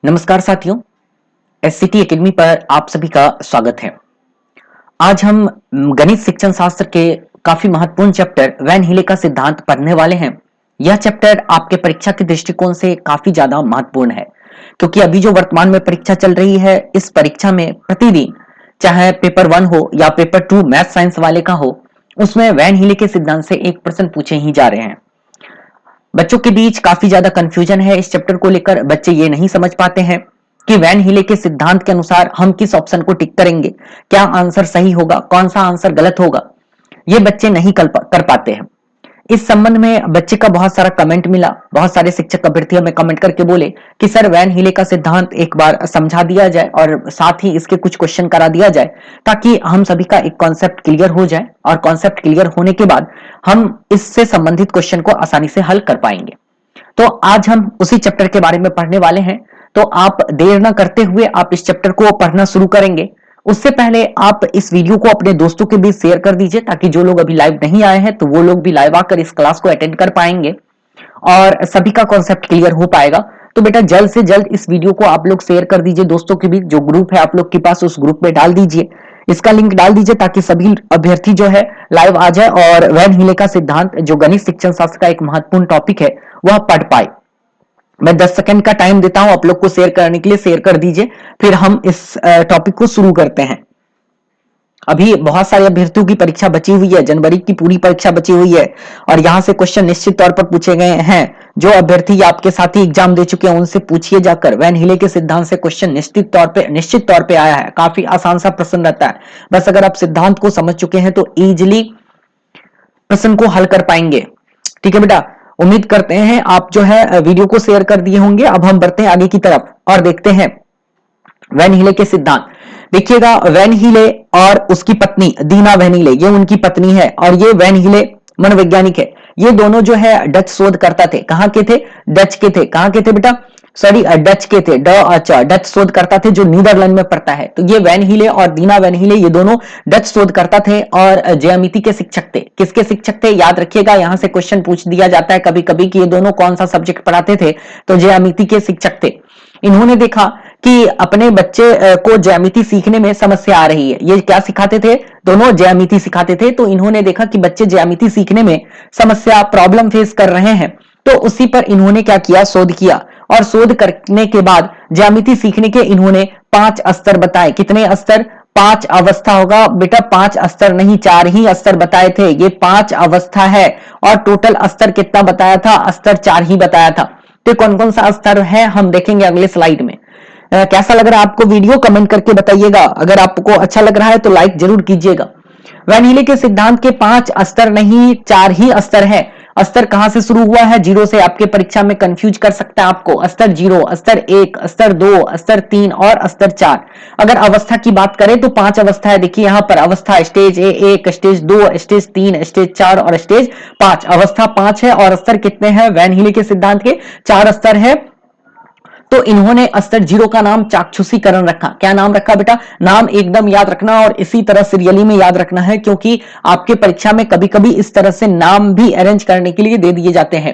नमस्कार साथियों, एससीटी एकेडमी पर आप सभी का स्वागत है। आज हम गणित शिक्षण शास्त्र के काफी महत्वपूर्ण चैप्टर वैन हीले का सिद्धांत पढ़ने वाले हैं। यह चैप्टर आपके परीक्षा के दृष्टिकोण से काफी ज्यादा महत्वपूर्ण है, क्योंकि अभी जो वर्तमान में परीक्षा चल रही है, इस परीक्षा में प्रतिदिन चाहे पेपर 1 हो या पेपर 2 मैथ साइंस वाले का हो, उसमें वैन हीले के सिद्धांत से एक प्रश्न पूछे ही जा रहे हैं। बच्चों के बीच काफी ज्यादा कंफ्यूजन है इस चैप्टर को लेकर। बच्चे ये नहीं समझ पाते हैं कि वैन हीले के सिद्धांत के अनुसार हम किस ऑप्शन को टिक करेंगे, क्या आंसर सही होगा, कौन सा आंसर गलत होगा, ये बच्चे नहीं कर पाते हैं। इस संबंध में बच्चे का बहुत सारा कमेंट मिला। बहुत सारे शिक्षक अभ्यर्थी हमें कमेंट करके बोले कि सर वैन हीले का सिद्धांत एक बार समझा दिया जाए और साथ ही इसके कुछ क्वेश्चन करा दिया जाए, ताकि हम सभी का एक कॉन्सेप्ट क्लियर हो जाए और कॉन्सेप्ट क्लियर होने के बाद हम इससे संबंधित क्वेश्चन को आसानी से हल कर पाएंगे। तो आज हम उसी चैप्टर के बारे में पढ़ने वाले हैं। तो आप देर न करते हुए आप इस चैप्टर को पढ़ना शुरू करेंगे। उससे पहले आप इस वीडियो को अपने दोस्तों के बीच शेयर कर दीजिए, ताकि जो लोग अभी लाइव नहीं आए हैं तो वो लोग भी लाइव आकर इस क्लास को अटेंड कर पाएंगे और सभी का कॉन्सेप्ट क्लियर हो पाएगा। तो बेटा जल्द से जल्द इस वीडियो को आप लोग शेयर कर दीजिए दोस्तों के बीच। जो ग्रुप है आप लोग के पास, उस ग्रुप में डाल दीजिए, इसका लिंक डाल दीजिए, ताकि सभी अभ्यर्थी जो है लाइव आ जाए और वैन हीले का सिद्धांत, जो गणित शिक्षण शास्त्र का एक महत्वपूर्ण टॉपिक है, वह पढ़ पाए। मैं 10 सेकंड का टाइम देता हूं आप लोग को शेयर करने के लिए। शेयर कर दीजिए, फिर हम इस टॉपिक को शुरू करते हैं। अभी बहुत सारे अभ्यर्थियों की परीक्षा बची हुई है, जनवरी की पूरी परीक्षा बची हुई है और यहां से क्वेश्चन निश्चित तौर पर पूछे गए हैं। जो अभ्यर्थी आपके साथ ही एग्जाम दे चुके हैं उनसे पूछिए जाकर, वैन हीले के सिद्धांत से क्वेश्चन निश्चित तौर पे आया है। काफी आसान सा प्रश्न रहता है, बस अगर आप सिद्धांत को समझ चुके हैं तो इजिली प्रश्न को हल कर पाएंगे। ठीक है बेटा, उम्मीद करते हैं आप जो है वीडियो को शेयर कर दिए होंगे। अब हम बढ़ते हैं आगे की तरफ और देखते हैं वैन हीले के सिद्धांत। देखिएगा, वैन हीले और उसकी पत्नी दीना वैन हीले, ये उनकी पत्नी है और ये वैन हीले मनोवैज्ञानिक है। ये दोनों जो है डच शोधकर्ता थे। कहां के थे? डच के थे। कहां के थे बेटा? सॉरी, डच के थे। डच शोधकर्ता थे जो नीदरलैंड में पड़ता है। तो ये वैन हीले और दीना वैन हीले, ये दोनों डच शोधकर्ता थे और ज्यामिति के शिक्षक थे। किसके शिक्षक थे? याद रखिएगा, यहां से क्वेश्चन पूछ दिया जाता है कभी कभी कि ये दोनों कौन सा सब्जेक्ट पढ़ाते थे। तो ज्यामिति के शिक्षक थे। इन्होंने देखा कि अपने बच्चे को ज्यामिति सीखने में समस्या आ रही है। ये क्या सिखाते थे? दोनों ज्यामिति सिखाते थे। तो इन्होंने देखा कि बच्चे ज्यामिति सीखने में समस्या, प्रॉब्लम फेस कर रहे हैं। तो उसी पर इन्होंने क्या किया? शोध किया। और शोध करने के बाद ज्यामिति सीखने के इन्होंने 5 स्तर बताए। कितने स्तर? 5 अवस्था होगा बेटा, 5 स्तर नहीं, 4 ही स्तर बताए थे। ये 5 अवस्था है और टोटल स्तर कितना बताया था? स्तर 4 ही बताया था। तो कौन कौन सा स्तर है हम देखेंगे अगले स्लाइड में। कैसा लग रहा है आपको वीडियो? कमेंट करके बताइएगा। अगर आपको अच्छा लग रहा है तो लाइक जरूर कीजिएगा। वैन हीले के सिद्धांत के 5 स्तर नहीं, 4 ही स्तर है। स्तर कहां से शुरू हुआ है? 0 से। आपके परीक्षा में कंफ्यूज कर सकता है आपको। स्तर 0, स्तर 1, स्तर 2, स्तर 3 और स्तर 4। अगर अवस्था की बात करें तो 5 अवस्था है। देखिए यहां पर अवस्था स्टेज 1, स्टेज 2, स्टेज 3, स्टेज 4 और स्टेज 5। अवस्था 5 है और स्तर कितने हैं? वैन हीले के सिद्धांत के 4 स्तर है। तो इन्होंने स्तर 0 का नाम चाक्षुषीकरण रखा। क्या नाम रखा बेटा? नाम एकदम याद रखना और इसी तरह सीरियली में याद रखना है, क्योंकि आपके परीक्षा में कभी कभी इस तरह से नाम भी अरेंज करने के लिए दे दिए जाते हैं।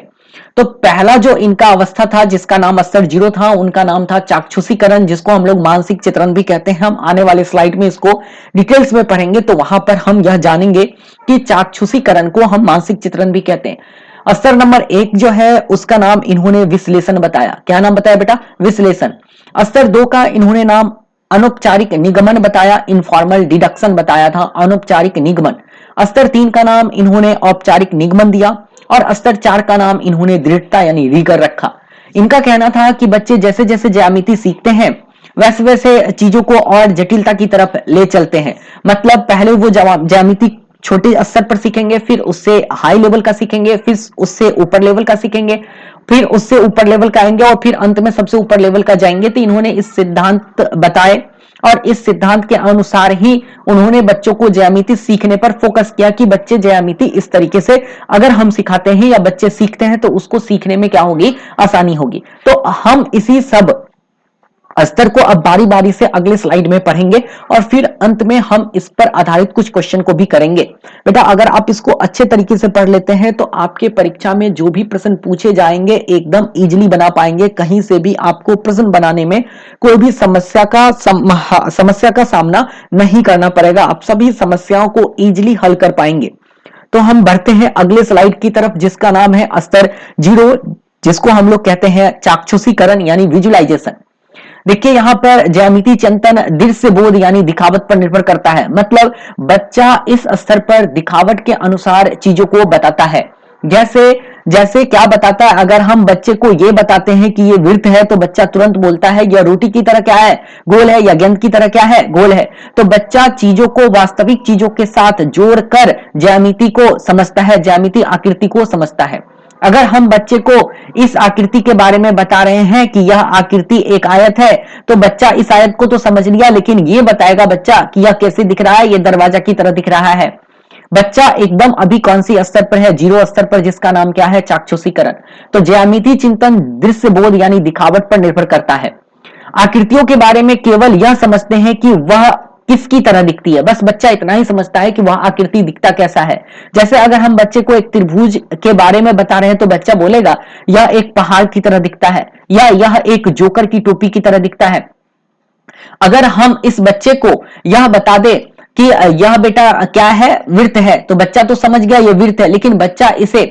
तो पहला जो इनका अवस्था था जिसका नाम स्तर 0 था, उनका नाम था चाक्षुषीकरण, जिसको हम लोग मानसिक चित्रण भी कहते हैं। हम आने वाले स्लाइड में इसको डिटेल्स में पढ़ेंगे, तो वहां पर हम यह जानेंगे कि चाक्षुषीकरण को हम मानसिक चित्रण भी कहते हैं। स्तर नंबर 1 जो है उसका नाम इन्होंने विश्लेषण बताया। क्या नाम बताया बेटा? विश्लेषण। स्तर 2 का इन्होंने नाम अनौपचारिक निगमन बताया, इनफॉर्मल डिडक्शन बताया था, अनौपचारिक निगमन। स्तर 3 का नाम इन्होंने औपचारिक निगमन दिया और स्तर 4 का नाम इन्होंने दृढ़ता यानी रीगर रखा। इनका कहना था कि बच्चे जैसे जैसे ज्यामिति सीखते हैं वैसे वैसे चीजों को और जटिलता की तरफ ले चलते हैं। मतलब पहले वो ज्यामिति छोटे स्तर पर सीखेंगे, फिर उससे हाई लेवल का सीखेंगे, फिर उससे ऊपर लेवल का सीखेंगे, फिर उससे ऊपर लेवल का आएंगे और फिर अंत में सबसे ऊपर लेवल का जाएंगे। तो इन्होंने इस सिद्धांत बताए और इस सिद्धांत के अनुसार ही उन्होंने बच्चों को ज्यामिति सीखने पर फोकस किया कि बच्चे ज्यामिति इस तरीके से अगर हम सिखाते हैं या बच्चे सीखते हैं तो उसको सीखने में क्या होगी? आसानी होगी। तो हम इसी सब स्तर को अब बारी बारी से अगले स्लाइड में पढ़ेंगे और फिर अंत में हम इस पर आधारित कुछ क्वेश्चन को भी करेंगे। बेटा अगर आप इसको अच्छे तरीके से पढ़ लेते हैं तो आपके परीक्षा में जो भी प्रश्न पूछे जाएंगे एकदम इजीली बना पाएंगे। कहीं से भी आपको प्रश्न बनाने में कोई भी समस्या का सामना नहीं करना पड़ेगा। आप सभी समस्याओं को इजीली हल कर पाएंगे। तो हम बढ़ते हैं अगले स्लाइड की तरफ जिसका नाम है स्तर 0, जिसको हम लोग कहते हैं चाक्षुषीकरण यानी विजुअलाइजेशन। देखिए यहां पर ज्यामिति चिंतन दृश्य बोध यानी दिखावट पर निर्भर करता है। मतलब बच्चा इस स्तर पर दिखावट के अनुसार चीजों को बताता है। जैसे जैसे क्या बताता है, अगर हम बच्चे को ये बताते हैं कि ये वृत्त है तो बच्चा तुरंत बोलता है यह रोटी की तरह क्या है, गोल है, या गेंद की तरह क्या है, गोल है। तो बच्चा चीजों को वास्तविक चीजों के साथ जोड़कर ज्यामिति को समझता है, ज्यामिति आकृति को समझता है। अगर हम बच्चे को इस आकृति के बारे में बता रहे हैं कि यह आकृति एक आयत है तो बच्चा इस आयत को तो समझ लिया, लेकिन यह बताएगा बच्चा कि यह कैसे दिख रहा है, यह दरवाजा की तरह दिख रहा है। बच्चा एकदम अभी कौन सी स्तर पर है, 0 स्तर पर, जिसका नाम क्या है, चाक्षुषीकरण। तो ज्यामिति चिंतन दृश्य बोध यानी दिखावट पर निर्भर करता है। आकृतियों के बारे में केवल यह समझते हैं कि वह किसकी तरह दिखती है, बस बच्चा इतना ही समझता है कि वह आकृति दिखता कैसा है। जैसे अगर हम बच्चे को एक त्रिभुज के बारे में बता रहे हैं तो बच्चा बोलेगा यह एक पहाड़ की तरह दिखता है, या यह एक जोकर की टोपी की तरह दिखता है। अगर हम इस बच्चे को यह बता दे कि यह बेटा क्या है, वृत्त है, तो बच्चा तो समझ गया यह वृत्त है, लेकिन बच्चा इसे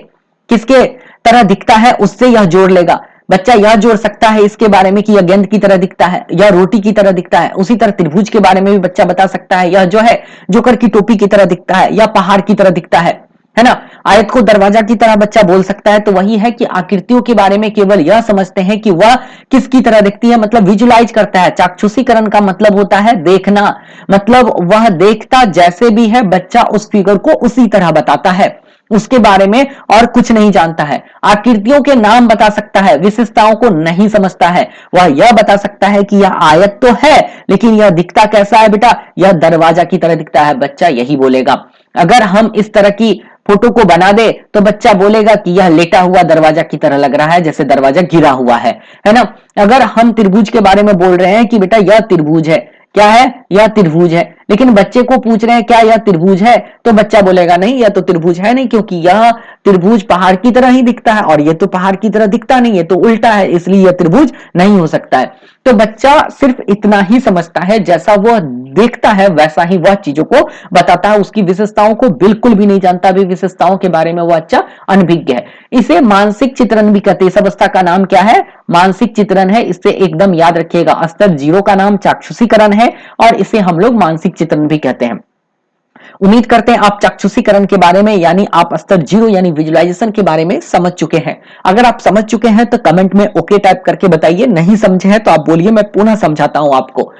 किसके तरह दिखता है उससे यह जोड़ लेगा। बच्चा यह जोड़ सकता है इसके बारे में कि यह गेंद की तरह दिखता है, यह रोटी की तरह दिखता है। उसी तरह त्रिभुज के बारे में भी बच्चा बता सकता है यह जो है जोकर की टोपी की तरह दिखता है, या पहाड़ की तरह दिखता है ना। आयत को दरवाजा की तरह बच्चा बोल सकता है। तो वही है कि आकृतियों के बारे में केवल यह समझते हैं कि वह किसकी तरह दिखती है, मतलब विजुलाइज करता है। चाक्षुषीकरण का मतलब होता है देखना, मतलब वह देखता जैसे भी है बच्चा उस फिगर को उसी तरह बताता है, उसके बारे में और कुछ नहीं जानता है। आकृतियों के नाम बता सकता है, विशेषताओं को नहीं समझता है। वह यह बता सकता है कि यह आयत तो है लेकिन यह दिखता कैसा है बेटा, यह दरवाजा की तरह दिखता है, बच्चा यही बोलेगा। अगर हम इस तरह की फोटो को बना दे तो बच्चा बोलेगा कि यह लेटा हुआ दरवाजा की तरह लग रहा है, जैसे दरवाजा गिरा हुआ है ना। अगर हम त्रिभुज के बारे में बोल रहे हैं कि बेटा यह त्रिभुज है, क्या है, यह त्रिभुज है, लेकिन बच्चे को पूछ रहे हैं क्या यह त्रिभुज है, तो बच्चा बोलेगा नहीं यह तो त्रिभुज है नहीं, क्योंकि यह त्रिभुज पहाड़ की तरह ही दिखता है और यह तो पहाड़ की तरह दिखता नहीं है, तो उल्टा है, इसलिए यह त्रिभुज नहीं हो सकता है। तो बच्चा सिर्फ इतना ही समझता है, जैसा वह देखता है वैसा ही वह चीजों को बताता है, उसकी विशेषताओं को बिल्कुल भी नहीं जानता, भी विशेषताओं के बारे में वह अच्छा अनभिज्ञ है। इसे मानसिक चित्रण भी कहते हैं। इस अवस्था का नाम क्या है, मानसिक चित्रण है। इससे एकदम याद रखिएगा, स्तर 0 का नाम चाक्षुषीकरण है और इसे हम लोग मानसिक चित्रण भी कहते हैं। उम्मीद करते हैं आप चाक्षुषीकरण के बारे में यानी आप स्तर 0 यानी विजुअलाइजेशन के बारे में समझ चुके हैं। अगर आप समझ चुके हैं तो कमेंट में ओके टाइप करके बताइए, नहीं समझे हैं तो आप बोलिए, मैं पुनः समझाता हूं आपको।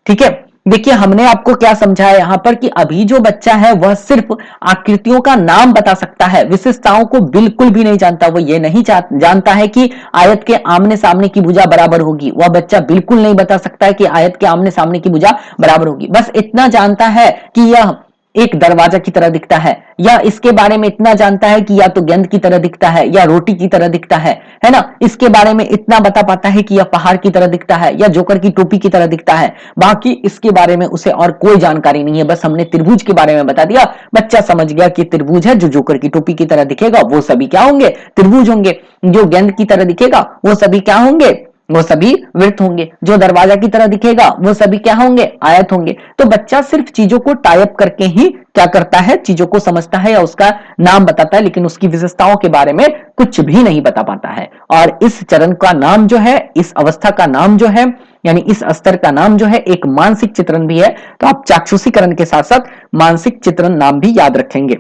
ठीक है, देखिए हमने आपको क्या समझाया यहां पर कि अभी जो बच्चा है वह सिर्फ आकृतियों का नाम बता सकता है, विशेषताओं को बिल्कुल भी नहीं जानता। वो ये नहीं जानता है कि आयत के आमने सामने की भुजा बराबर होगी, वह बच्चा बिल्कुल नहीं बता सकता है कि आयत के आमने सामने की भुजा बराबर होगी। बस इतना जानता है कि यह एक दरवाजा की तरह दिखता है, या इसके बारे में इतना जानता है कि या तो गेंद की तरह दिखता है या रोटी की तरह दिखता है ना। इसके बारे में इतना बता पाता है कि यह पहाड़ की तरह दिखता है या जोकर की टोपी की तरह दिखता है। बाकी इसके बारे में उसे और कोई जानकारी नहीं है। बस हमने त्रिभुज के बारे में बता दिया, बच्चा समझ गया कि त्रिभुज है, जो जोकर की टोपी की तरह दिखेगा वो सभी क्या होंगे, त्रिभुज होंगे। जो गेंद की तरह दिखेगा वो सभी क्या होंगे, वो सभी वृत्त होंगे। जो दरवाजा की तरह दिखेगा वो सभी क्या होंगे, आयत होंगे। तो बच्चा सिर्फ चीजों को टाइप करके ही क्या करता है, चीजों को समझता है या उसका नाम बताता है, लेकिन उसकी विशेषताओं के बारे में कुछ भी नहीं बता पाता है। और इस चरण का नाम जो है, इस अवस्था का नाम जो है, यानी इस स्तर का नाम जो है एक मानसिक चित्रण भी है। तो आप चाक्षुषीकरण के साथ साथ मानसिक चित्रण नाम भी याद रखेंगे।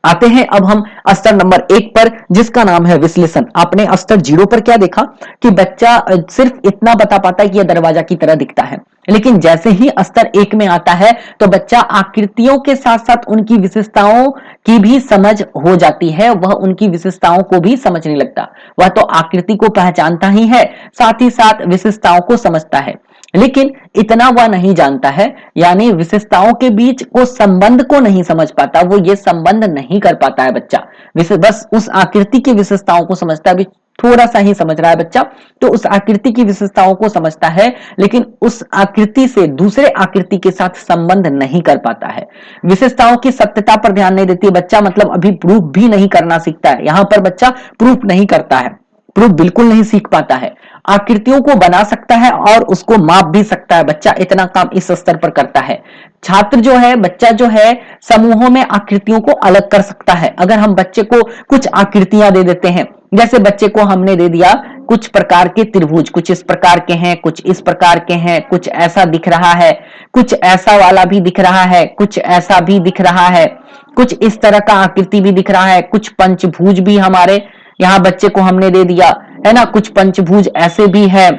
आते हैं अब हम स्तर नंबर 1 पर, जिसका नाम है विश्लेषण। आपने स्तर 0 पर क्या देखा कि बच्चा सिर्फ इतना बता पाता है कि यह दरवाजा की तरह दिखता है, लेकिन जैसे ही स्तर 1 में आता है तो बच्चा आकृतियों के साथ साथ उनकी विशेषताओं की भी समझ हो जाती है। वह उनकी विशेषताओं को भी समझने लगता, वह तो आकृति को पहचानता ही है, साथ ही साथ विशेषताओं को समझता है, लेकिन इतना वह नहीं जानता है, यानी विशेषताओं के बीच को संबंध को नहीं समझ पाता। वो ये संबंध नहीं कर पाता है बच्चा, बस उस आकृति की विशेषताओं को समझता है। थोड़ा सा ही समझ रहा है बच्चा, तो उस आकृति की विशेषताओं को समझता है, लेकिन उस आकृति से दूसरे आकृति के साथ संबंध नहीं कर पाता है। विशेषताओं की सत्यता पर ध्यान नहीं देती बच्चा, मतलब अभी प्रूफ भी नहीं करना सीखता है। यहां पर बच्चा प्रूफ नहीं करता है, प्रूफ बिल्कुल नहीं सीख पाता है। आकृतियों को बना सकता है और उसको माप भी सकता है बच्चा, इतना काम इस स्तर पर करता है। छात्र जो है, बच्चा जो है, समूहों में आकृतियों को अलग कर सकता है। अगर हम बच्चे को कुछ आकृतियां दे देते हैं, जैसे बच्चे को हमने दे दिया कुछ प्रकार के त्रिभुज, कुछ इस प्रकार के हैं, कुछ इस प्रकार के हैं, कुछ ऐसा दिख रहा है, कुछ ऐसा वाला भी दिख रहा है, कुछ ऐसा भी दिख रहा है, कुछ इस तरह का आकृति भी दिख रहा है, कुछ पंचभुज भी हमारे यहाँ बच्चे को हमने दे दिया है ना, कुछ पंचभुज ऐसे भी है,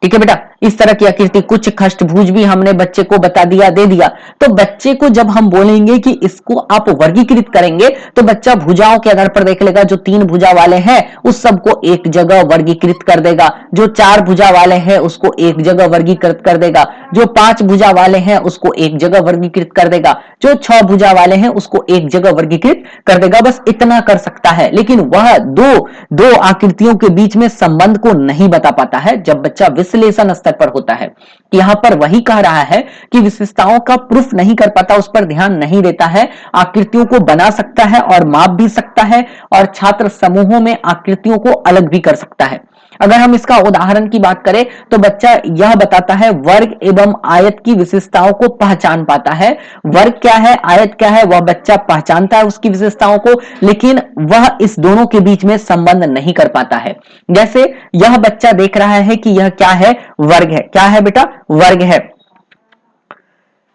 ठीक है बेटा, इस तरह की आकृति, कुछ खष्टभुज भी हमने बच्चे को बता दिया, दे दिया। तो बच्चे को जब हम बोलेंगे कि इसको आप वर्गीकृत करेंगे, तो बच्चा भुजाओं के आधार पर देख लेगा, जो 3 भुजा वाले हैं उस सबको एक जगह वर्गीकृत कर देगा, जो 4 भुजा वाले हैं उसको एक जगह वर्गीकृत कर देगा, जो 5 भुजा वाले हैं उसको एक जगह वर्गीकृत कर देगा, जो 6 भुजा वाले हैं उसको एक जगह वर्गीकृत कर देगा। बस इतना कर सकता है, लेकिन वह दो आकृतियों के बीच में संबंध को नहीं बता पाता है जब बच्चा विश्लेषण स्तर पर होता है। यहां पर वही कह रहा है कि विशेषताओं का प्रूफ नहीं कर पाता, उस पर ध्यान नहीं देता है। आकृतियों को बना सकता है और माप भी सकता है, और छात्र समूहों में आकृतियों को अलग भी कर सकता है। अगर हम इसका उदाहरण की बात करें तो बच्चा यह बताता है, वर्ग एवं आयत की विशेषताओं को पहचान पाता है। वर्ग क्या है, आयत क्या है, वह बच्चा पहचानता है उसकी विशेषताओं को, लेकिन वह इस दोनों के बीच में संबंध नहीं कर पाता है। जैसे यह बच्चा देख रहा है कि यह क्या है, वर्ग है। क्या है बेटा, वर्ग है,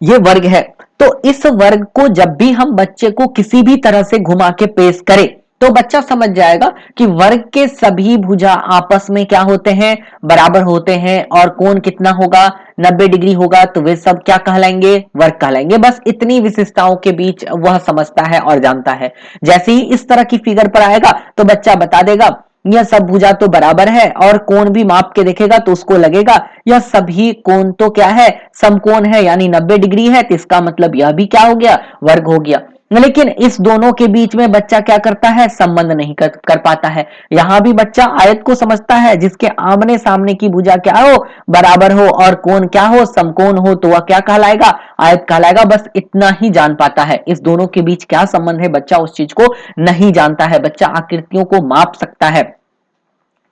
ये वर्ग है। तो इस वर्ग को जब भी हम बच्चे को किसी भी तरह से घुमा के पेश करें, तो बच्चा समझ जाएगा कि वर्ग के सभी भुजा आपस में क्या होते हैं, बराबर होते हैं, और कोण कितना होगा, 90 डिग्री होगा, तो वे सब क्या कहलाएंगे, वर्ग कहलाएंगे। बस इतनी विशेषताओं के बीच वह समझता है और जानता है। जैसे ही इस तरह की फिगर पर आएगा तो बच्चा बता देगा यह सब भुजा तो बराबर है, और कोण भी माप के देखेगा तो उसको लगेगा यह सभी कोण तो क्या है, समकोण है, यानी 90 डिग्री है, तो इसका मतलब यह भी क्या हो गया, वर्ग हो गया। लेकिन इस दोनों के बीच में बच्चा क्या करता है, संबंध नहीं कर पाता है। यहां भी बच्चा आयत को समझता है, जिसके आमने सामने की भुजा क्या हो, बराबर हो, और कोण क्या हो, समकोण हो, तो वह क्या कहलाएगा, आयत कहलाएगा। बस इतना ही जान पाता है। इस दोनों के बीच क्या संबंध है, बच्चा उस चीज को नहीं जानता है। बच्चा आकृतियों को माप सकता है,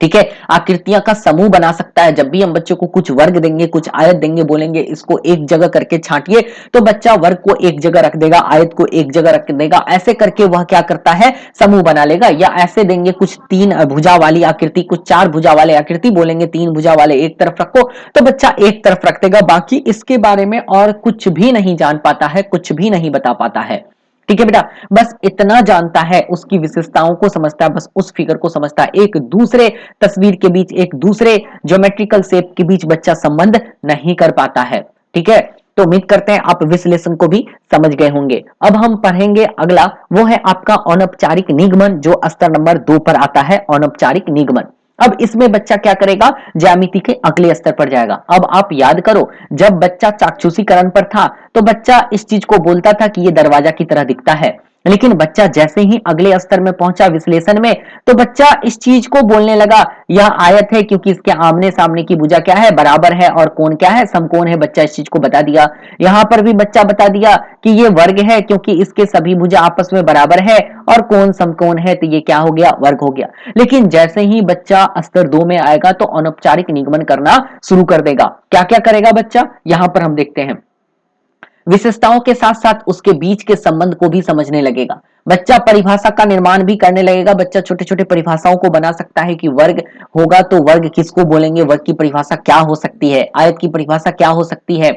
ठीक है, आकृतियां का समूह बना सकता है। जब भी हम बच्चे को कुछ वर्ग देंगे, कुछ आयत देंगे, बोलेंगे इसको एक जगह करके छांटिए, तो बच्चा वर्ग को एक जगह रख देगा, आयत को एक जगह रख देगा। ऐसे करके वह क्या करता है, समूह बना लेगा। या ऐसे देंगे कुछ 3 भुजा वाली आकृति, कुछ 4 भुजा वाले आकृति, बोलेंगे 3 भुजा वाले एक तरफ रखो, तो बच्चा एक तरफ रख देगा। बाकी इसके बारे में और कुछ भी नहीं जान पाता है, कुछ भी नहीं बता पाता है। ठीक है बेटा, बस इतना जानता है, उसकी विशेषताओं को समझता है, बस उस फिगर को समझता है। एक दूसरे तस्वीर के बीच, एक दूसरे ज्योमेट्रिकल शेप के बीच बच्चा संबंध नहीं कर पाता है। ठीक है, तो उम्मीद करते हैं आप विश्लेषण को भी समझ गए होंगे। अब हम पढ़ेंगे अगला, वो है आपका अनौपचारिक निगमन, जो स्तर नंबर 2 पर आता है, अनौपचारिक निगमन। अब इसमें बच्चा क्या करेगा, ज्यामिति के अगले स्तर पर जाएगा। अब आप याद करो, जब बच्चा चाक्षुषीकरण पर था तो बच्चा इस चीज को बोलता था कि ये दरवाजा की तरह दिखता है, लेकिन बच्चा जैसे ही अगले स्तर में पहुंचा विश्लेषण में, तो बच्चा इस चीज को बोलने लगा यह आयत है, क्योंकि इसके आमने सामने की भुजा क्या है, बराबर है, और कोण क्या है, समकोण है। बच्चा इस चीज को बता दिया। यहां पर भी बच्चा बता दिया कि ये वर्ग है, क्योंकि इसके सभी भुजा आपस में बराबर है और कोण समकोण है, तो ये क्या हो गया, वर्ग हो गया। लेकिन जैसे ही बच्चा स्तर 2 में आएगा तो अनौपचारिक निगमन करना शुरू कर देगा। क्या क्या करेगा बच्चा, यहां पर हम देखते हैं। विशेषताओं के साथ साथ उसके बीच के संबंध को भी समझने लगेगा। बच्चा परिभाषा का निर्माण भी करने लगेगा। बच्चा छोटे छोटे परिभाषाओं को बना सकता है कि वर्ग होगा तो वर्ग किसको बोलेंगे, वर्ग की परिभाषा क्या हो सकती है, आयत की परिभाषा क्या हो सकती है।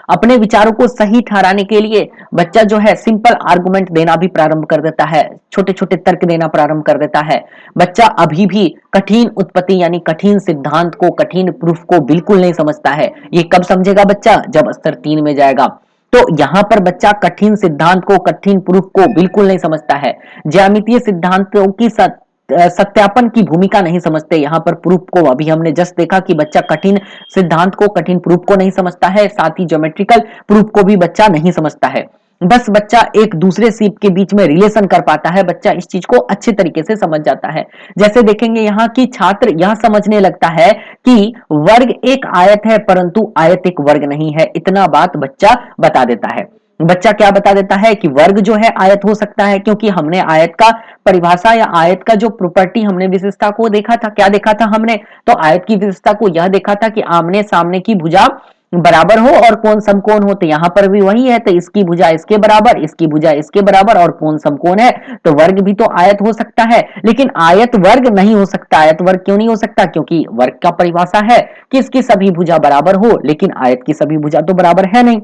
अपने विचारों को सही ठहराने के लिए बच्चा जो है सिंपल आर्गुमेंट देना भी प्रारंभ कर देता है, छोटे छोटे तर्क देना प्रारंभ कर देता है। बच्चा अभी भी कठिन उत्पत्ति यानी कठिन सिद्धांत को, कठिन प्रूफ को बिल्कुल नहीं समझता है। ये कब समझेगा बच्चा, जब स्तर 3 में जाएगा। तो यहां पर बच्चा कठिन सिद्धांत को, कठिन प्रूफ को बिल्कुल नहीं समझता है। ज्यामितीय सिद्धांतों की सत्यापन की भूमिका नहीं समझते। यहां पर प्रूफ को, अभी हमने जस्ट देखा कि बच्चा कठिन सिद्धांत को, कठिन प्रूफ को नहीं समझता है, साथ ही ज्योमेट्रिकल प्रूफ को भी बच्चा नहीं समझता है। बस बच्चा एक दूसरे सीप के बीच में रिलेशन कर पाता है, बच्चा इस चीज को अच्छे तरीके से समझ जाता है। जैसे देखेंगे यहाँ की छात्र यह समझने लगता है कि वर्ग एक आयत है परंतु आयत एक वर्ग नहीं है, इतना बात बच्चा बता देता है। बच्चा क्या बता देता है कि वर्ग जो है आयत हो सकता है, क्योंकि हमने आयत का परिभाषा या आयत का जो प्रॉपर्टी हमने विशेषता को देखा था, क्या देखा था हमने, तो आयत की विशेषता को यह देखा था कि आमने सामने की भुजा बराबर हो और कोण समकोण हो, तो यहाँ पर भी वही है, तो इसकी भुजा इसके बराबर, इसकी भुजा इसके बराबर और कोण समकोण है, तो वर्ग भी तो आयत हो सकता है। लेकिन आयत वर्ग नहीं हो सकता। आयत वर्ग क्यों नहीं हो सकता? क्योंकि वर्ग का परिभाषा है कि इसकी सभी भुजा बराबर हो, लेकिन आयत की सभी भुजा तो बराबर है नहीं।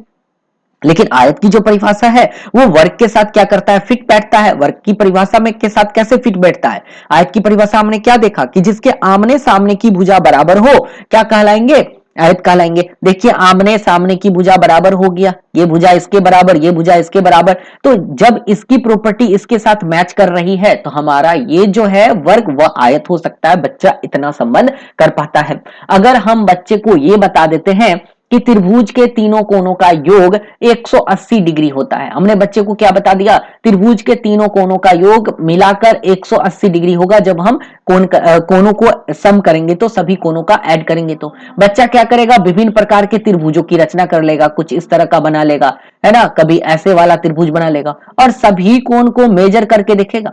लेकिन आयत की जो परिभाषा है वो वर्ग के साथ क्या करता है, फिट बैठता है। वर्ग की परिभाषा में के साथ कैसे फिट बैठता है? आयत की परिभाषा हमने क्या देखा कि जिसके आमने सामने की भुजा बराबर हो, क्या कहलाएंगे? आयत कहलाएंगे। देखिए आमने सामने की भुजा बराबर हो गया, ये भुजा इसके बराबर, ये भुजा इसके बराबर, तो जब इसकी प्रॉपर्टी इसके साथ मैच कर रही है तो हमारा ये जो है वर्ग वह आयत हो सकता है। बच्चा इतना संबंध कर पाता है। अगर हम बच्चे को ये बता देते हैं कि त्रिभुज के तीनों कोणों का योग 180 डिग्री होता है, हमने बच्चे को क्या बता दिया, त्रिभुज के तीनों कोणों का योग मिलाकर 180 डिग्री होगा। जब हम कोणों को सम करेंगे तो सभी कोणों का ऐड करेंगे, तो बच्चा क्या करेगा, विभिन्न प्रकार के त्रिभुजों की रचना कर लेगा, कुछ इस तरह का बना लेगा, है ना, कभी ऐसे वाला त्रिभुज बना लेगा और सभी कोण को मेजर करके देखेगा।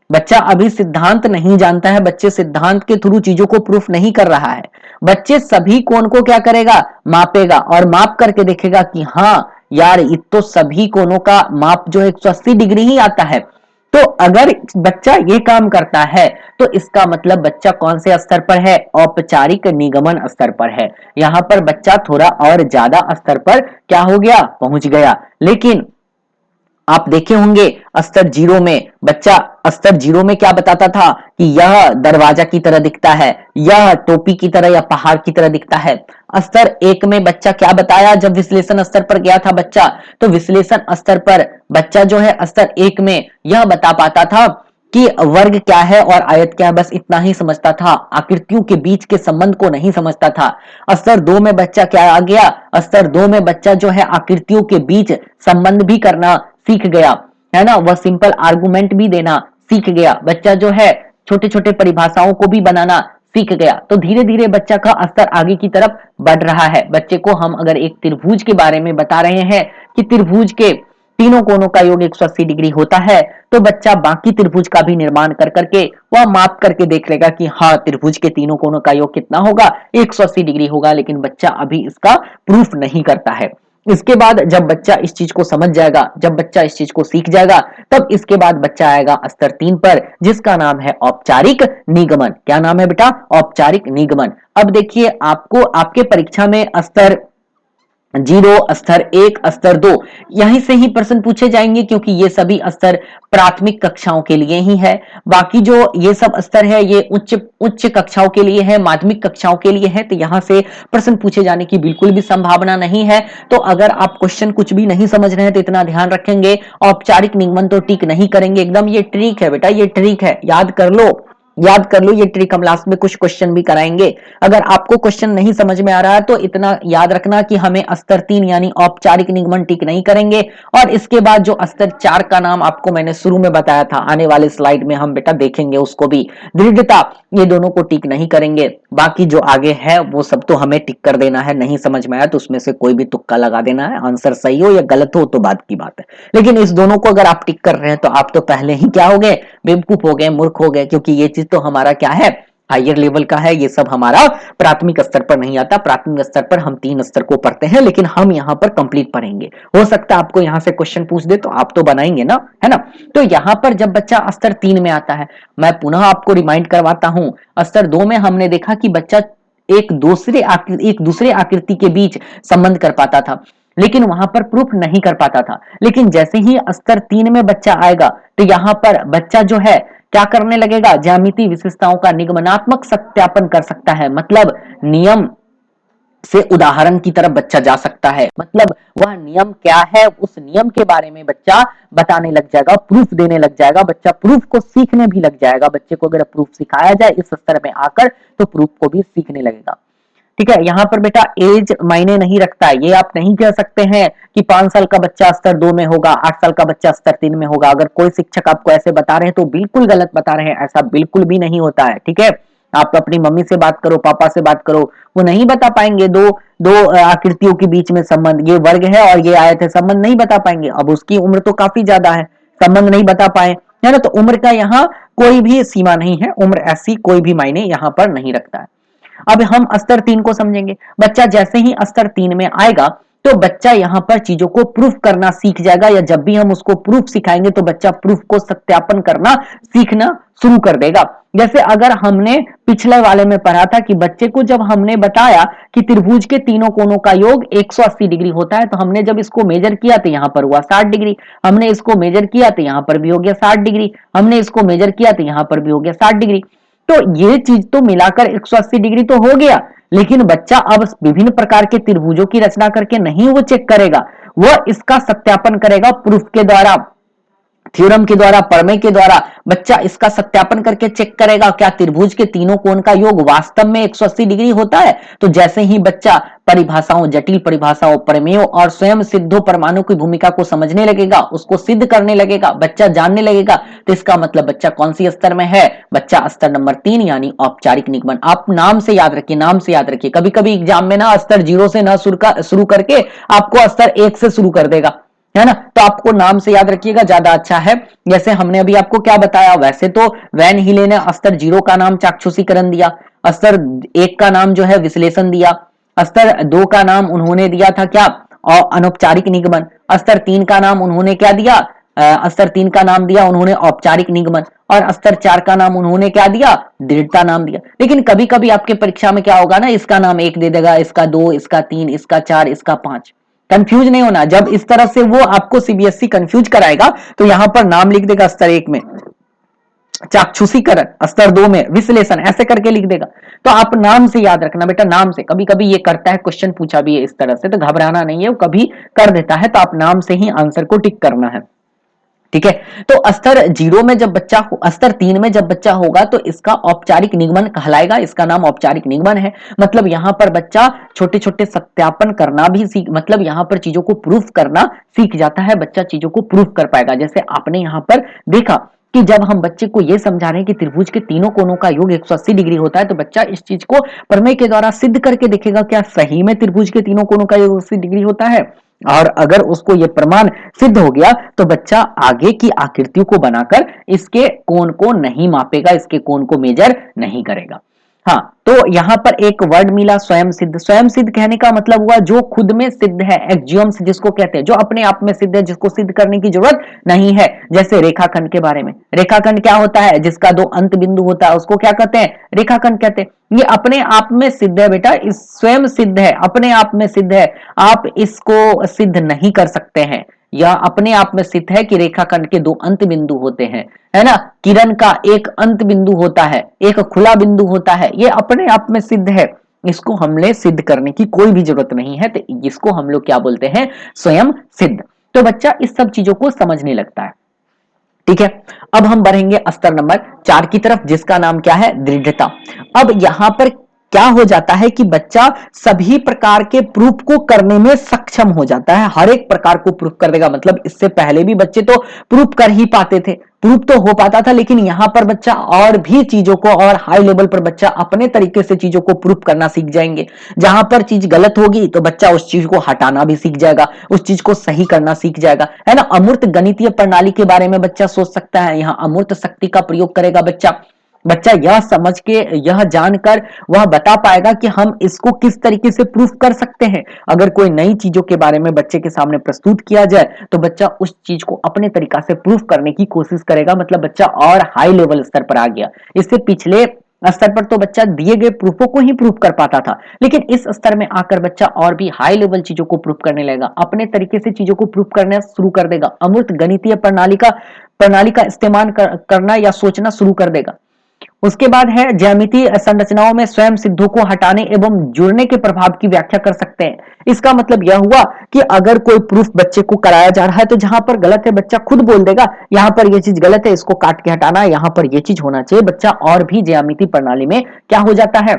बच्चा अभी सिद्धांत नहीं जानता है, बच्चे सिद्धांत के थ्रू चीजों को प्रूफ नहीं कर रहा है। बच्चे सभी कोण को क्या करेगा, मापेगा और माप करके देखेगा कि हाँ यार ये तो सभी कोणों का माप जो 180 डिग्री ही आता है। तो अगर बच्चा ये काम करता है तो इसका मतलब बच्चा कौन से स्तर पर है, औपचारिक निगमन स्तर पर है। यहां पर बच्चा थोड़ा और ज्यादा स्तर पर क्या हो गया, पहुंच गया। लेकिन आप देखे होंगे स्तर 0 में बच्चा स्तर 0 में क्या बताता था कि यह दरवाजा की तरह दिखता है, यह टोपी की तरह या पहाड़ की तरह दिखता है। स्तर 1 में बच्चा क्या बताया, जब विश्लेषण स्तर पर गया था बच्चा, तो विश्लेषण स्तर पर बच्चा जो है स्तर 1 में यह बता पाता था कि वर्ग क्या है और आयत क्या है, बस इतना ही समझता था, आकृतियों के बीच के संबंध को नहीं समझता था। स्तर 2 में बच्चा क्या आ गया, स्तर 2 में बच्चा जो है आकृतियों के बीच संबंध भी करना सीख गया, है ना, वह सिंपल आर्गुमेंट भी देना सीख गया। बच्चा जो है छोटे छोटे परिभाषाओं को भी बनाना सीख गया। तो धीरे धीरे बच्चा का स्तर आगे की तरफ बढ़ रहा है। बच्चे को हम अगर एक त्रिभुज के बारे में बता रहे हैं कि त्रिभुज के तीनों कोणों का योग 180 डिग्री होता है, तो बच्चा बाकी त्रिभुज का भी निर्माण कर करके वह माप करके देख लेगा कि हाँ त्रिभुज के तीनों कोणों का योग कितना होगा, 180 डिग्री होगा। लेकिन बच्चा अभी इसका प्रूफ नहीं करता है। इसके बाद जब बच्चा इस चीज को समझ जाएगा, जब बच्चा इस चीज को सीख जाएगा, तब इसके बाद बच्चा आएगा स्तर 3 पर, जिसका नाम है औपचारिक निगमन। क्या नाम है बेटा, औपचारिक निगमन। अब देखिए आपको आपके परीक्षा में स्तर 0, स्तर 1, स्तर 2 यहीं से ही प्रश्न पूछे जाएंगे, क्योंकि ये सभी स्तर प्राथमिक कक्षाओं के लिए ही है। बाकी जो ये सब स्तर है ये उच्च उच्च कक्षाओं के लिए है, माध्यमिक कक्षाओं के लिए है, तो यहां से प्रश्न पूछे जाने की बिल्कुल भी संभावना नहीं है। तो अगर आप क्वेश्चन कुछ भी नहीं समझ रहे हैं तो इतना ध्यान रखेंगे, औपचारिक निगमन तो टिक नहीं करेंगे एकदम। ये ट्रिक है बेटा, ये ट्रिक है, याद कर लो, याद कर लो ये ट्रिक। हम लास्ट में कुछ क्वेश्चन भी कराएंगे। अगर आपको क्वेश्चन नहीं समझ में आ रहा है तो इतना याद रखना कि हमें स्तर 3 यानी औपचारिक निगमन टिक नहीं करेंगे, और इसके बाद जो स्तर 4 का नाम आपको मैंने शुरू में बताया था, आने वाले स्लाइड में हम बेटा देखेंगे उसको भी, दृढ़ता, ये दोनों को टिक नहीं करेंगे। बाकी जो आगे है वो सब तो हमें टिक कर देना है। नहीं समझ में आया तो उसमें से कोई भी तुक्का लगा देना है, आंसर सही हो या गलत हो तो बात की बात है। लेकिन इस दोनों को अगर आप टिक कर रहे हैं तो आप तो पहले ही क्या हो गए, बेवकूफ हो गए, मूर्ख हो गए, क्योंकि ये चीज तो हमारा क्या है, हायर लेवल का है। ये सब हमारा प्राथमिक स्तर पर नहीं आता। प्राथमिक स्तर पर हम 3 स्तर को पढ़ते हैं, लेकिन हम यहाँ पर कंप्लीट पढ़ेंगे। हो सकता है आपको यहाँ से क्वेश्चन पूछ दे तो आप तो बनाएंगे ना, है ना। तो यहाँ पर जब बच्चा स्तर 3 में आता है, मैं पुनः आपको रिमाइंड करवाता हूं, स्तर 2 में हमने देखा कि बच्चा एक दूसरे आकृति के बीच संबंध कर पाता था, लेकिन वहां पर प्रूफ नहीं कर पाता था। लेकिन जैसे ही स्तर 3 में बच्चा आएगा तो यहाँ पर बच्चा जो है क्या करने लगेगा, ज्यामितीय विशेषताओं का निगमनात्मक सत्यापन कर सकता है। मतलब नियम से उदाहरण की तरफ बच्चा जा सकता है। मतलब वह नियम क्या है, उस नियम के बारे में बच्चा बताने लग जाएगा, प्रूफ देने लग जाएगा। बच्चा प्रूफ को सीखने भी लग जाएगा। बच्चे को अगर प्रूफ सिखाया जाए इस स्तर में आकर तो प्रूफ को भी सीखने लगेगा। ठीक है, यहाँ पर बेटा एज मायने नहीं रखता है। ये आप नहीं कह सकते हैं कि 5 साल का बच्चा स्तर 2 में होगा, 8 साल का बच्चा स्तर 3 में होगा। अगर कोई शिक्षक आपको ऐसे बता रहे हैं तो बिल्कुल गलत बता रहे हैं, ऐसा बिल्कुल भी नहीं होता है। ठीक है, आप अपनी मम्मी से बात करो, पापा से बात करो, वो नहीं बता पाएंगे दो दो आकृतियों के बीच में संबंध, ये वर्ग है और ये आयत है, संबंध नहीं बता पाएंगे। अब उसकी उम्र तो काफी ज्यादा है, संबंध नहीं बता पाए, है ना। तो उम्र का यहाँ कोई भी सीमा नहीं है, उम्र ऐसी कोई भी मायने यहाँ पर नहीं रखता है। अब हम स्तर 3 को समझेंगे। बच्चा जैसे ही स्तर 3 में आएगा तो बच्चा यहाँ पर चीजों को प्रूफ करना सीख जाएगा, या जब भी हम उसको प्रूफ सिखाएंगे तो बच्चा प्रूफ को सत्यापन करना सीखना शुरू कर देगा। जैसे अगर हमने पिछले वाले में पढ़ा था कि बच्चे को जब हमने बताया कि त्रिभुज के तीनों कोणों का योग 180 डिग्री होता है, तो हमने जब इसको मेजर किया तो यहाँ पर हुआ 60 डिग्री, हमने इसको मेजर किया तो यहाँ पर भी हो गया 60 डिग्री, हमने इसको मेजर किया तो यहाँ पर भी हो गया 60 डिग्री। तो ये चीज तो मिलाकर 180 डिग्री तो हो गया, लेकिन बच्चा अब विभिन्न प्रकार के त्रिभुजों की रचना करके नहीं वो चेक करेगा, वो इसका सत्यापन करेगा प्रूफ के द्वारा, थ्योरम के द्वारा, प्रमेय के द्वारा। बच्चा इसका सत्यापन करके चेक करेगा क्या त्रिभुज के तीनों कोण का योग वास्तव में 180 डिग्री होता है। तो जैसे ही बच्चा परिभाषाओं, जटिल परिभाषाओं, प्रमेयों और स्वयं सिद्धों परमाणु की भूमिका को समझने लगेगा, उसको सिद्ध करने लगेगा, बच्चा जानने लगेगा, तो इसका मतलब बच्चा कौन सी स्तर में है, बच्चा स्तर नंबर 3 यानी औपचारिक निगमन। आप नाम से याद रखिए, नाम से याद रखिए। कभी कभी एग्जाम में ना स्तर 0 से ना शुरू करके आपको स्तर 1 से शुरू कर देगा, है ना। तो आपको नाम से याद रखिएगा, ज्यादा अच्छा है। जैसे हमने अभी आपको क्या बताया, वैसे तो वैन हीले ने स्तर 0 का नाम चाक्षुषीकरण दिया, स्तर 1 का नाम जो है विश्लेषण दिया, स्तर 2 का नाम उन्होंने दिया था क्या, और अनौपचारिक निगमन। स्तर 3 का नाम उन्होंने क्या दिया, स्तर 3 का नाम दिया उन्होंने औपचारिक निगमन, और स्तर 4 का नाम उन्होंने क्या दिया, दृढ़ता नाम दिया। लेकिन कभी कभी आपके परीक्षा में क्या होगा ना, इसका नाम 1 दे देगा, इसका 2, इसका 3, इसका 4, इसका 5। कंफ्यूज नहीं होना, जब इस तरह से वो आपको सीबीएसई कंफ्यूज कराएगा तो यहां पर नाम लिख देगा स्तर 1 में चाक्षुषीकरण, स्तर 2 में विश्लेषण, ऐसे करके लिख देगा। तो आप नाम से याद रखना बेटा, नाम से। कभी कभी ये करता है, क्वेश्चन पूछा भी है इस तरह से, तो घबराना नहीं है, वो कभी कर देता है, तो आप नाम से ही आंसर को टिक करना है। ठीक है, तो स्तर 0 में जब बच्चा, स्तर 3 में जब बच्चा होगा तो इसका औपचारिक निगमन कहलाएगा, इसका नाम औपचारिक निगमन है। मतलब यहां पर बच्चा छोटे छोटे सत्यापन करना भी सीख, मतलब यहां पर चीजों को प्रूफ करना सीख जाता है, बच्चा चीजों को प्रूफ कर पाएगा। जैसे आपने यहां पर देखा कि जब हम बच्चे को यह समझा रहे हैं कि त्रिभुज के तीनों कोणों का योग 180 डिग्री होता है, तो बच्चा इस चीज को प्रमेय के द्वारा सिद्ध करके देखेगा क्या सही में त्रिभुज के तीनों कोणों का योग 80 डिग्री होता है। और अगर उसको यह प्रमाण सिद्ध हो गया तो बच्चा आगे की आकृतियों को बनाकर इसके कोण को नहीं मापेगा, इसके कोण को मेजर नहीं करेगा। हाँ, तो यहां पर एक वर्ड मिला स्वयं सिद्ध। स्वयं सिद्ध कहने का मतलब हुआ जो खुद में सिद्ध है, एक्जियोम्स जिसको कहते हैं, जो अपने आप में सिद्ध है, जिसको सिद्ध करने की जरूरत नहीं है। जैसे रेखाखंड के बारे में, रेखाखंड क्या होता है, जिसका 2 अंत बिंदु होता है उसको क्या कहते हैं, रेखाखंड कहते हैं। ये अपने आप में सिद्ध है बेटा, इस स्वयं सिद्ध है, अपने आप में सिद्ध है, आप इसको सिद्ध नहीं कर सकते हैं। यह अपने आप में सिद्ध है कि रेखाखंड के 2 अंत बिंदु होते हैं, है ना। किरण का एक अंत बिंदु होता है, एक खुला बिंदु होता है, ये अपने आप में सिद्ध है, इसको हमने सिद्ध करने की कोई भी जरूरत नहीं है। तो इसको हम लोग क्या बोलते हैं, स्वयं सिद्ध। तो बच्चा इस सब चीजों को समझने लगता है। ठीक है, अब हम बढ़ेंगे स्तर नंबर 4 की तरफ, जिसका नाम क्या है, दृढ़ता। अब यहां पर क्या हो जाता है कि बच्चा सभी प्रकार के प्रूफ को करने में सक्षम हो जाता है, हर एक प्रकार को प्रूफ कर देगा। मतलब इससे पहले भी बच्चे तो प्रूफ कर ही पाते थे, प्रूफ तो हो पाता था, लेकिन यहां पर बच्चा और भी चीजों को, और हाई लेवल पर बच्चा अपने तरीके से चीजों को प्रूफ करना सीख जाएंगे। जहां पर चीज गलत होगी तो बच्चा उस चीज को हटाना भी सीख जाएगा, उस चीज को सही करना सीख जाएगा, है ना। अमूर्त गणितीय प्रणाली के बारे में बच्चा सोच सकता है, यहां अमूर्त शक्ति का प्रयोग करेगा बच्चा। बच्चा यह समझ के, यह जानकर वह बता पाएगा कि हम इसको किस तरीके से प्रूफ कर सकते हैं। अगर कोई नई चीजों के बारे में बच्चे के सामने प्रस्तुत किया जाए तो बच्चा उस चीज को अपने तरीका से प्रूफ करने की कोशिश करेगा। मतलब बच्चा और हाई लेवल स्तर पर आ गया। इससे पिछले स्तर पर तो बच्चा दिए गए प्रूफों को ही प्रूफ कर पाता था, लेकिन इस स्तर में आकर बच्चा और भी हाई लेवल चीजों को प्रूफ करने लगेगा, अपने तरीके से चीजों को प्रूफ करना शुरू कर देगा, अमूर्त गणितीय प्रणाली का इस्तेमाल करना या सोचना शुरू कर देगा। उसके बाद है ज्यामितीय संरचनाओं में स्वयं सिद्धों को हटाने एवं जुड़ने के प्रभाव की व्याख्या कर सकते हैं। इसका मतलब यह हुआ कि अगर कोई प्रूफ बच्चे को कराया जा रहा है तो जहां पर गलत है बच्चा खुद बोल देगा, यहां पर यह चीज गलत है, इसको काट के हटाना, यहां पर यह चीज होना चाहिए। बच्चा और भी ज्यामितीय प्रणाली में क्या हो जाता है,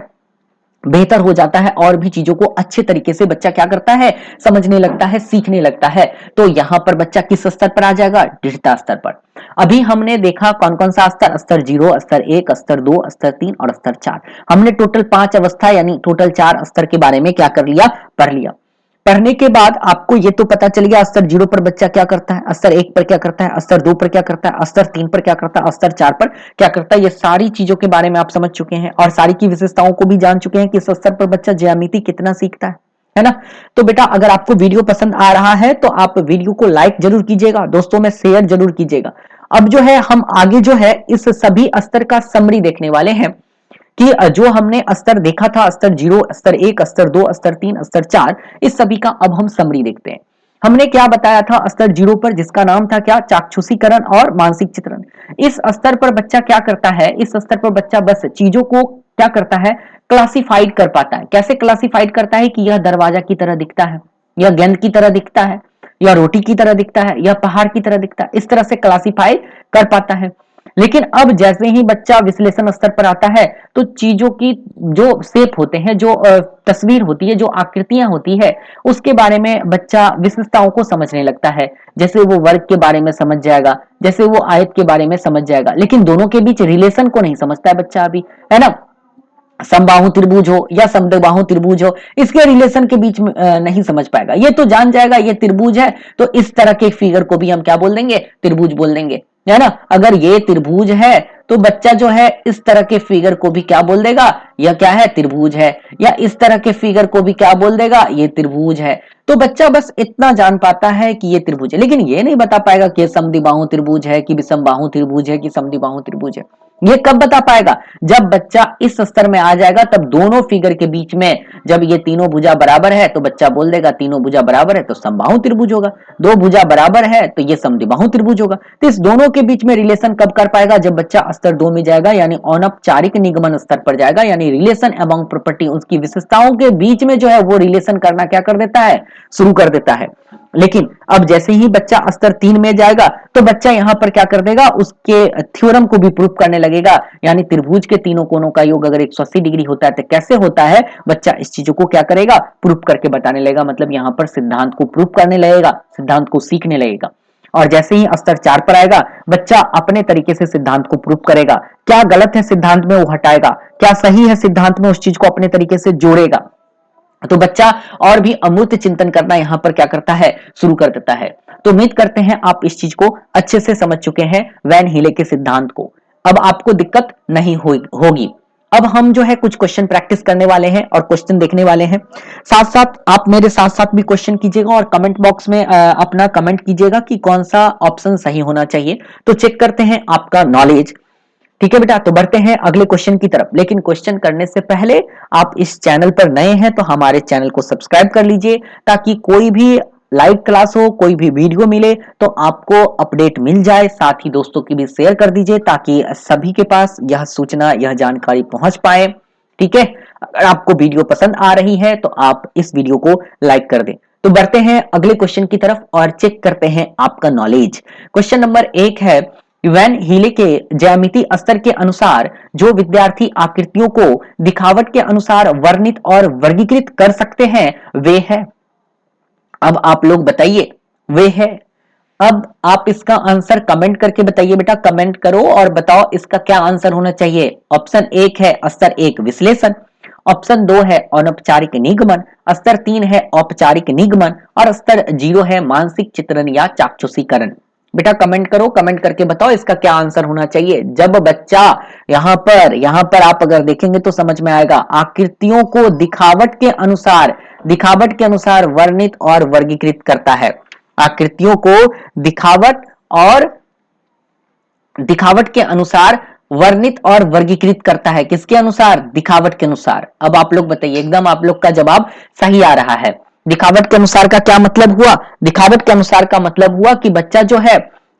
बेहतर हो जाता है और भी चीजों को अच्छे तरीके से बच्चा क्या करता है, समझने लगता है, सीखने लगता है। तो यहाँ पर बच्चा किस स्तर पर आ जाएगा, दृढ़ता स्तर पर। अभी हमने देखा कौन कौन सा स्तर, स्तर 0, स्तर 1, स्तर 2, स्तर 3 और स्तर 4। हमने टोटल 5 अवस्था यानी टोटल 4 स्तर के बारे में क्या कर लिया, पढ़ लिया। पढ़ने के बाद आपको ये तो पता चल गया स्तर 0 पर बच्चा क्या करता है, स्तर 1 पर क्या करता है, स्तर 2 पर क्या करता है, स्तर 3 पर क्या करता है, स्तर 4 पर क्या करता है। ये सारी चीजों के बारे में आप समझ चुके हैं और सारी की विशेषताओं को भी जान चुके हैं कि इस स्तर पर बच्चा ज्यामिति कितना सीखता है ना। तो बेटा अगर आपको वीडियो पसंद आ रहा है तो आप वीडियो को लाइक जरूर कीजिएगा, दोस्तों में शेयर जरूर कीजिएगा। अब जो है हम आगे जो है इस सभी स्तर का समरी देखने वाले हैं कि जो हमने स्तर देखा था, स्तर 0, स्तर 1, स्तर 2, स्तर 3, स्तर 4, इस सभी का अब हम समरी देखते हैं। हमने क्या बताया था स्तर 0 पर, जिसका नाम था क्या, चाक्षुषीकरण और मानसिक चित्रण। इस स्तर पर बच्चा क्या करता है, इस स्तर पर बच्चा बस चीजों को क्या करता है, क्लासिफाइड कर पाता है। कैसे क्लासिफाइड करता है कि यह दरवाजा की तरह दिखता है, यह गेंद की तरह दिखता है, या रोटी की तरह दिखता है, या पहाड़ की तरह दिखता है, इस तरह से क्लासिफाई कर पाता है। लेकिन अब जैसे ही बच्चा विश्लेषण स्तर पर आता है तो चीजों की जो शेप होते हैं, जो तस्वीर होती है, जो आकृतियां होती है, उसके बारे में बच्चा विशेषताओं को समझने लगता है। जैसे वो वर्ग के बारे में समझ जाएगा, जैसे वो आयत के बारे में समझ जाएगा, लेकिन दोनों के बीच रिलेशन को नहीं समझता है बच्चा अभी, है ना। समबाहु त्रिभुज हो या समद्विबाहु त्रिभुज हो, इसके रिलेशन के बीच में नहीं समझ पाएगा। ये तो जान जाएगा ये त्रिभुज है, तो इस तरह के फिगर को भी हम क्या बोल देंगे, त्रिभुज बोल देंगे, है ना। अगर ये त्रिभुज है तो बच्चा जो है इस तरह के फिगर को भी क्या बोल देगा, यह क्या है, त्रिभुज है। या इस तरह के फिगर को भी क्या बोल देगा, ये त्रिभुज है। तो बच्चा बस इतना जान पाता है कि ये त्रिभुज है, लेकिन ये नहीं बता पाएगा कि समद्विबाहु त्रिभुज है कि विषमबाहु त्रिभुज है कि समद्विबाहु त्रिभुज है। ये कब बता पाएगा, जब बच्चा इस स्तर में आ जाएगा, तब दोनों फिगर के बीच में जब ये तीनों भुजा बराबर है तो बच्चा बोल देगा तीनों भुजा बराबर है तो समबाहु त्रिभुज होगा, दो भुजा बराबर है तो ये समद्विबाहु त्रिभुज होगा। तो इस दोनों के बीच में रिलेशन कब कर पाएगा, जब बच्चा स्तर 2 में जाएगा, यानी अनौपचारिक निगमन स्तर पर जाएगा, यानी रिलेशन अमंग प्रॉपर्टी, उसकी विशेषताओं के बीच में जो है वो रिलेशन करना क्या कर देता है, शुरू कर देता है। लेकिन अब जैसे ही बच्चा स्तर 3 में जाएगा तो बच्चा यहां पर क्या कर देगा, उसके थ्योरम को भी प्रूव करने लगेगा। यानी त्रिभुज के तीनों कोनों का योग अगर 180 डिग्री होता है तो कैसे होता है, बच्चा इस चीजों को क्या करेगा, प्रूव करके बताने लगेगा। मतलब यहां पर सिद्धांत को प्रूव करने लगेगा, सिद्धांत को सीखने लगेगा। और जैसे ही स्तर 4 पर आएगा, बच्चा अपने तरीके से सिद्धांत को प्रूव करेगा। क्या गलत है सिद्धांत में वो हटाएगा, क्या सही है सिद्धांत में उस चीज को अपने तरीके से जोड़ेगा। तो बच्चा और भी अमूर्त चिंतन करना यहां पर क्या करता है, शुरू कर देता है। तो उम्मीद करते हैं आप इस चीज को अच्छे से समझ चुके हैं, वैन हीले के सिद्धांत को। अब आपको दिक्कत नहीं होगी। अब हम जो है कुछ क्वेश्चन प्रैक्टिस करने वाले हैं और क्वेश्चन देखने वाले हैं। साथ साथ आप मेरे साथ साथ भी क्वेश्चन कीजिएगा और कमेंट बॉक्स में अपना कमेंट कीजिएगा कि कौन सा ऑप्शन सही होना चाहिए। तो चेक करते हैं आपका नॉलेज। ठीक है बेटा, तो बढ़ते हैं अगले क्वेश्चन की तरफ। लेकिन क्वेश्चन करने से पहले आप इस चैनल पर नए हैं तो हमारे चैनल को सब्सक्राइब कर लीजिए, ताकि कोई भी लाइव क्लास हो, कोई भी वीडियो मिले तो आपको अपडेट मिल जाए। साथ ही दोस्तों की भी शेयर कर दीजिए ताकि सभी के पास यह सूचना, यह जानकारी पहुंच पाए। ठीक है, अगर आपको वीडियो पसंद आ रही है तो आप इस वीडियो को लाइक कर दें। तो बढ़ते हैं अगले क्वेश्चन की तरफ और चेक करते हैं आपका नॉलेज। क्वेश्चन नंबर 1 है, वैन हीले के ज्यामिति स्तर के अनुसार जो विद्यार्थी आकृतियों को दिखावट के अनुसार वर्णित और वर्गीकृत कर सकते हैं वे है। अब आप लोग बताइए, वे है। अब आप इसका आंसर कमेंट करके बताइए बेटा, कमेंट करो और बताओ इसका क्या आंसर होना चाहिए। ऑप्शन 1 है स्तर 1 विश्लेषण, ऑप्शन 2 है अनौपचारिक निगमन, स्तर 3 है औपचारिक निगमन और स्तर 0 है मानसिक चित्रण या चाक्षुषीकरण। बेटा कमेंट करो, कमेंट करके बताओ इसका क्या आंसर होना चाहिए। जब बच्चा यहां पर आप अगर देखेंगे तो समझ में आएगा, आकृतियों को दिखावट के अनुसार वर्णित और वर्गीकृत करता है। आकृतियों को दिखावट के अनुसार वर्णित और वर्गीकृत करता है। किसके अनुसार, दिखावट के अनुसार। अब आप लोग बताइए, एकदम आप लोग का जवाब सही आ रहा है। दिखावट के अनुसार का क्या मतलब हुआ, दिखावट के अनुसार का मतलब हुआ कि बच्चा जो है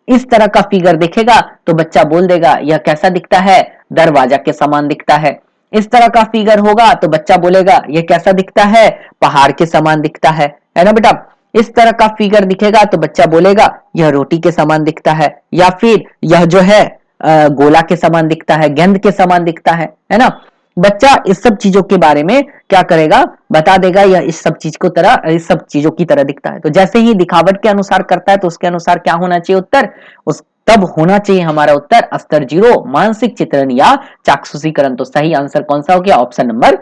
इस तरह का फिगर देखेगा तो बच्चा बोल देगा यह कैसा दिखता है, दरवाजा के समान दिखता है। इस तरह का फिगर होगा तो बच्चा बोलेगा यह कैसा दिखता है, पहाड़ के समान दिखता है ना बेटा। इस तरह का फिगर दिखेगा तो बच्चा बोलेगा यह रोटी के समान दिखता है, या फिर यह जो है गोला के समान दिखता है, गेंद के समान दिखता है ना। बच्चा इस सब चीजों के बारे में क्या करेगा, बता देगा, यह इस सब चीजों की तरह दिखता है। तो जैसे ही दिखावट के अनुसार करता है तो उसके अनुसार क्या होना चाहिए उत्तर, उस तब होना चाहिए हमारा उत्तर स्तर 0, मानसिक चित्रण या चाक्षुषीकरण। तो सही आंसर कौन सा हो गया, ऑप्शन नंबर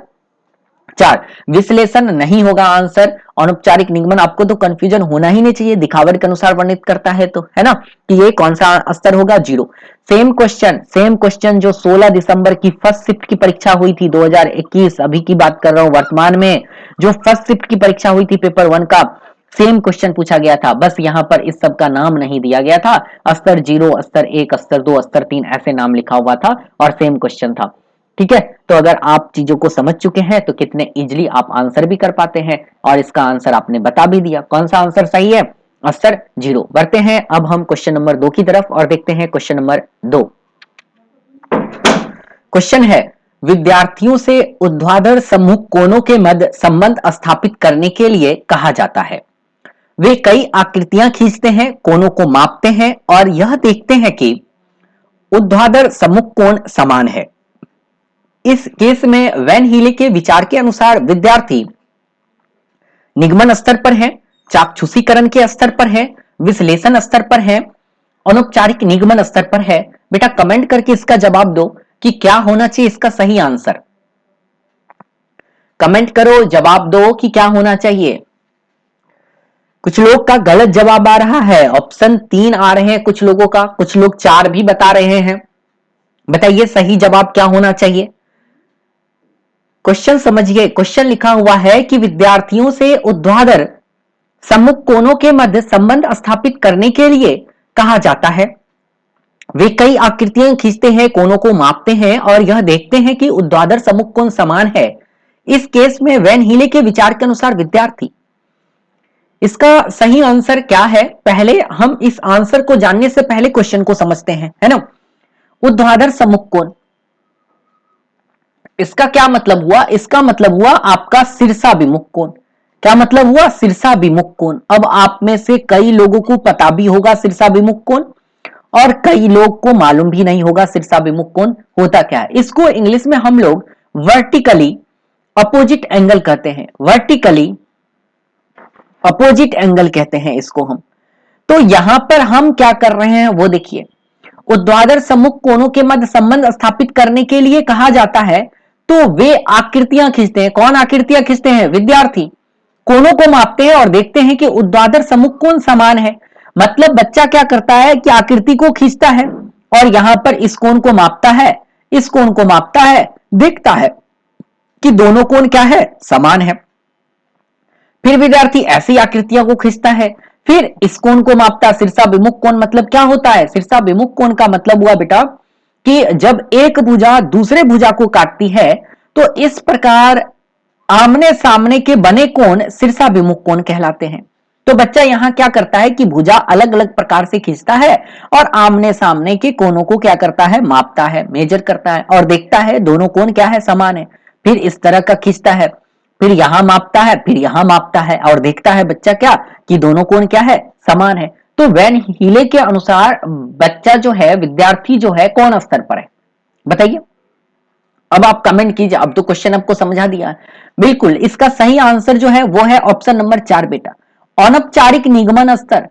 4। विश्लेषण नहीं होगा आंसर। अनौपचारिक निगमन, आपको तो कंफ्यूजन होना ही नहीं चाहिए, दिखावट के अनुसार वर्णित करता है तो, है ना, कि ये कौन सा स्तर होगा, 0। सेम क्वेश्चन जो 16 दिसंबर की फर्स्ट शिफ्ट की परीक्षा हुई थी 2021, अभी की बात कर रहा हूं, वर्तमान में जो फर्स्ट शिफ्ट की परीक्षा हुई थी पेपर 1 का, सेम क्वेश्चन पूछा गया था, बस यहां पर इस सब का नाम नहीं दिया गया था, स्तर 0, स्तर 1, स्तर 2, स्तर 3 ऐसे नाम लिखा हुआ था और सेम क्वेश्चन था। ठीक है, तो अगर आप चीजों को समझ चुके हैं तो कितने इजीली आप आंसर भी कर पाते हैं, और इसका आंसर आपने बता भी दिया, कौन सा आंसर सही है, स्तर 0। बढ़ते हैं अब हम क्वेश्चन नंबर 2 की तरफ और देखते हैं क्वेश्चन नंबर 2। क्वेश्चन है, विद्यार्थियों से ऊर्ध्वाधर सम्मुख कोणों के मध्य संबंध स्थापित करने के लिए कहा जाता है। वे कई आकृतियां खींचते हैं, कोणों को मापते हैं और यह देखते हैं कि ऊर्ध्वाधर सम्मुख कोण समान है। इस केस में वैन हीले के विचार के अनुसार विद्यार्थी निगमन स्तर पर है, चाक्षुषीकरण के स्तर पर है, विश्लेषण स्तर पर है, अनौपचारिक निगमन स्तर पर है। बेटा कमेंट करके इसका जवाब दो कि क्या होना चाहिए इसका सही आंसर। कमेंट करो, जवाब दो कि क्या होना चाहिए। कुछ लोग का गलत जवाब आ रहा है, ऑप्शन 3 आ रहे हैं कुछ लोगों का, कुछ लोग 4 भी बता रहे हैं। बताइए सही जवाब क्या होना चाहिए। क्वेश्चन समझिए, क्वेश्चन लिखा हुआ है कि विद्यार्थियों से ऊर्ध्वाधर सम्मुख कोणों के मध्य संबंध स्थापित करने के लिए कहा जाता है। वे कई आकृतियां खींचते हैं, कोणों को मापते हैं और यह देखते हैं कि ऊर्ध्वाधर सम्मुख कोण समान है। इस केस में वैन हीले के विचार के अनुसार विद्यार्थी, इसका सही आंसर क्या है, पहले हम इस आंसर को जानने से पहले क्वेश्चन को समझते हैं, है ना। ऊर्ध्वाधर सम्मुख कोण, इसका क्या मतलब हुआ, इसका मतलब हुआ आपका शीर्षाभिमुख कोण। क्या मतलब हुआ, शीर्षाभिमुख कोण। अब आप में से कई लोगों को पता भी होगा शीर्षाभिमुख कोण और कई लोग को मालूम भी नहीं होगा शीर्षाभिमुख कोण होता क्या है। इसको इंग्लिश में हम लोग वर्टिकली अपोजिट एंगल कहते हैं, वर्टिकली अपोजिट एंगल कहते हैं इसको हम। तो यहां पर हम क्या कर रहे हैं वो देखिए, ऊर्ध्वाधर सम्मुख कोणों के मध्य संबंध स्थापित करने के लिए कहा जाता है, तो वे आकृतियां खींचते हैं। कौन आकृतियां खींचते हैं, विद्यार्थी। कोणों को मापते हैं और देखते हैं कि ऊर्ध्वाधर सम्मुख कोण समान है। मतलब बच्चा क्या करता है कि आकृति को खींचता है और यहां पर इस कोण को मापता है, इस कोण को मापता है, देखता है कि दोनों कोण क्या है, समान है। फिर विद्यार्थी ऐसी आकृतियों को खींचता है, फिर इस कोण को मापता है। शीर्षाभिमुख कोण मतलब क्या होता है, शीर्षाभिमुख कोण का मतलब हुआ बेटा कि जब एक भुजा दूसरे भुजा को काटती है तो इस प्रकार आमने सामने के बने कोण शीर्षाभिमुख कोण कहलाते हैं। तो बच्चा यहां क्या करता है कि भुजा अलग अलग प्रकार से खींचता है और आमने सामने के कोणों को क्या करता है, मापता है, मेजर करता है और देखता है दोनों कोण क्या है, समान है। फिर इस तरह का खींचता है, फिर यहां मापता है, फिर यहां मापता है और देखता है बच्चा क्या कि दोनों कोण क्या है, समान है। तो वैन हीले के अनुसार बच्चा जो है, विद्यार्थी जो है, कौन स्तर पर है बताइए। अब आप कमेंट कीजिए, अब तो क्वेश्चन आपको समझा दिया है। बिल्कुल इसका सही आंसर जो है वो है ऑप्शन नंबर 4 बेटा, अनौपचारिक निगमन स्तर।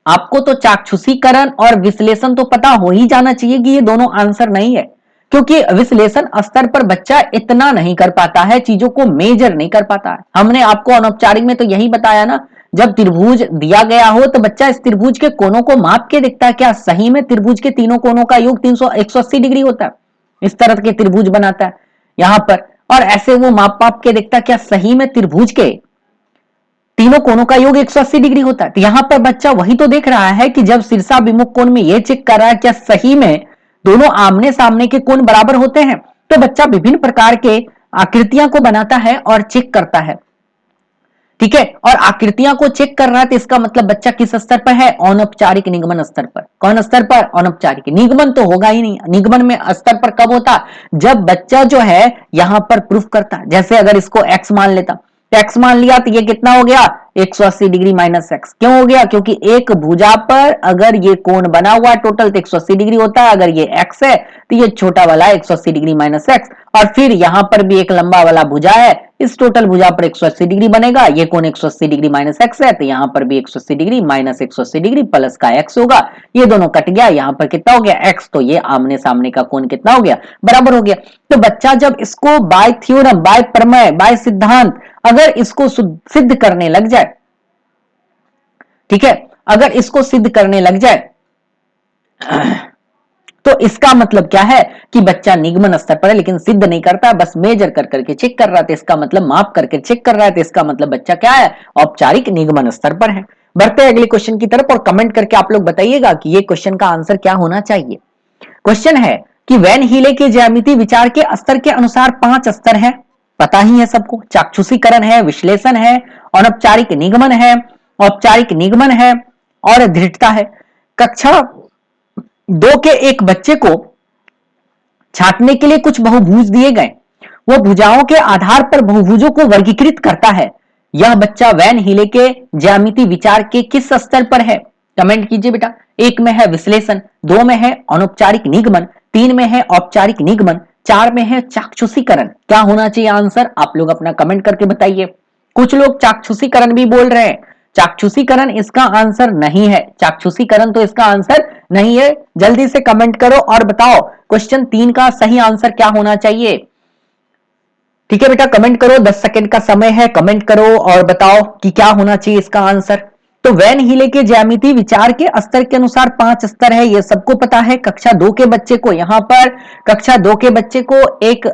आपको तो चाक्षुषीकरण और विश्लेषण तो पता हो ही जाना चाहिए कि ये दोनों आंसर नहीं है, क्योंकि विश्लेषण स्तर पर बच्चा इतना नहीं कर पाता है, चीजों को मेजर नहीं कर पाता है। हमने आपको अनौपचारिक में तो यही बताया ना, जब त्रिभुज दिया गया हो तो बच्चा इस त्रिभुज के कोणों को माप के देखता है, क्या सही में त्रिभुज के तीनों कोणों का योग 180 डिग्री होता है। इस तरह के त्रिभुज बनाता है यहां पर, और ऐसे वो माप के देखता है क्या सही में त्रिभुज के तीनों कोणों का योग 180 डिग्री होता है। तो यहां पर बच्चा वही तो देख रहा है कि जब शीर्षाभिमुख कोण में ये चेक कर रहा है क्या सही में दोनों आमने सामने के कोण बराबर होते हैं। तो बच्चा विभिन्न प्रकार के आकृतियां को बनाता है और चेक करता है, ठीक है। और आकृतियां को चेक कर रहा है तो इसका मतलब बच्चा किस स्तर पर है, अनौपचारिक निगमन स्तर पर। कौन स्तर पर, अनौपचारिक। निगमन तो होगा ही नहीं, निगमन में स्तर पर कब होता, जब बच्चा जो है यहां पर प्रूफ करता। जैसे अगर इसको x मान लेता, तो x मान लिया तो ये कितना हो गया, 180 डिग्री माइनस एक्स। क्यों हो गया? क्योंकि एक भुजा पर अगर ये कोण बना हुआ टोटल तो 180 डिग्री होता है, अगर ये एक्स है तो ये छोटा वाला 180 डिग्री माइनस एक्स, और फिर यहां पर भी एक लंबा वाला भुजा है, इस टोटल भुजा पर 180 डिग्री बनेगा, ये कोण 180 डिग्री माइनस एक्स है तो यहां पर भी 180 डिग्री माइनस 180 डिग्री प्लस का एक्स होगा, ये दोनों कट गया, यहां पर कितना हो गया? एक्स। तो ये आमने सामने का कोण कितना हो गया? बराबर हो गया। तो बच्चा जब इसको बाय थ्योरम, बाय प्रमेय, बाय सिद्धांत अगर इसको सिद्ध करने लग जाए, ठीक है, अगर इसको सिद्ध करने लग जाए तो इसका मतलब क्या है कि बच्चा निगमन स्तर पर है लेकिन सिद्ध नहीं करता, बस मेजर कर करके चेक कर रहा है, तो इसका मतलब माप करके चेक कर रहा है, तो इसका मतलब बच्चा क्या है? औपचारिक निगमन स्तर पर है। बढ़ते हैं अगले क्वेश्चन की तरफ और कमेंट करके आप लोग बताइएगा कि ये क्वेश्चन का आंसर क्या होना चाहिए। क्वेश्चन है कि वैन हीले के ज्यामिति विचार के स्तर के अनुसार 5 स्तर है, पता ही है सबको, चाक्षुषीकरण है, विश्लेषण है, अनौपचारिक निगमन है, औपचारिक निगमन है और दृढ़ता है। कक्षा 2 के एक बच्चे को छांटने के लिए कुछ बहुभुज दिए गए, वो भुजाओं के आधार पर बहुभुजों को वर्गीकृत करता है। यह बच्चा वैन हीले के ज्यामिति विचार के किस स्तर पर है? कमेंट कीजिए बेटा। 1 में है विश्लेषण, 2 में है अनौपचारिक निगमन, 3 में है औपचारिक निगमन, 4 में है चाक्षुषीकरण। क्या होना चाहिए आंसर? आप लोग अपना कमेंट करके बताइए। कुछ लोग चाक्षुषीकरण भी बोल रहे हैं, चाक्षुषीकरण इसका आंसर नहीं है, चाक्षुषीकरण तो इसका आंसर नहीं है। जल्दी से कमेंट करो और बताओ क्वेश्चन 3 का सही आंसर क्या होना चाहिए। ठीक है बेटा, कमेंट करो, 10 सेकंड का समय है, कमेंट करो और बताओ कि क्या होना चाहिए इसका आंसर। तो वैन हीले के ज्यामिति विचार के स्तर के अनुसार 5 स्तर है, ये सबको पता है। कक्षा 2 के बच्चे को, यहां पर कक्षा 2 के बच्चे को एक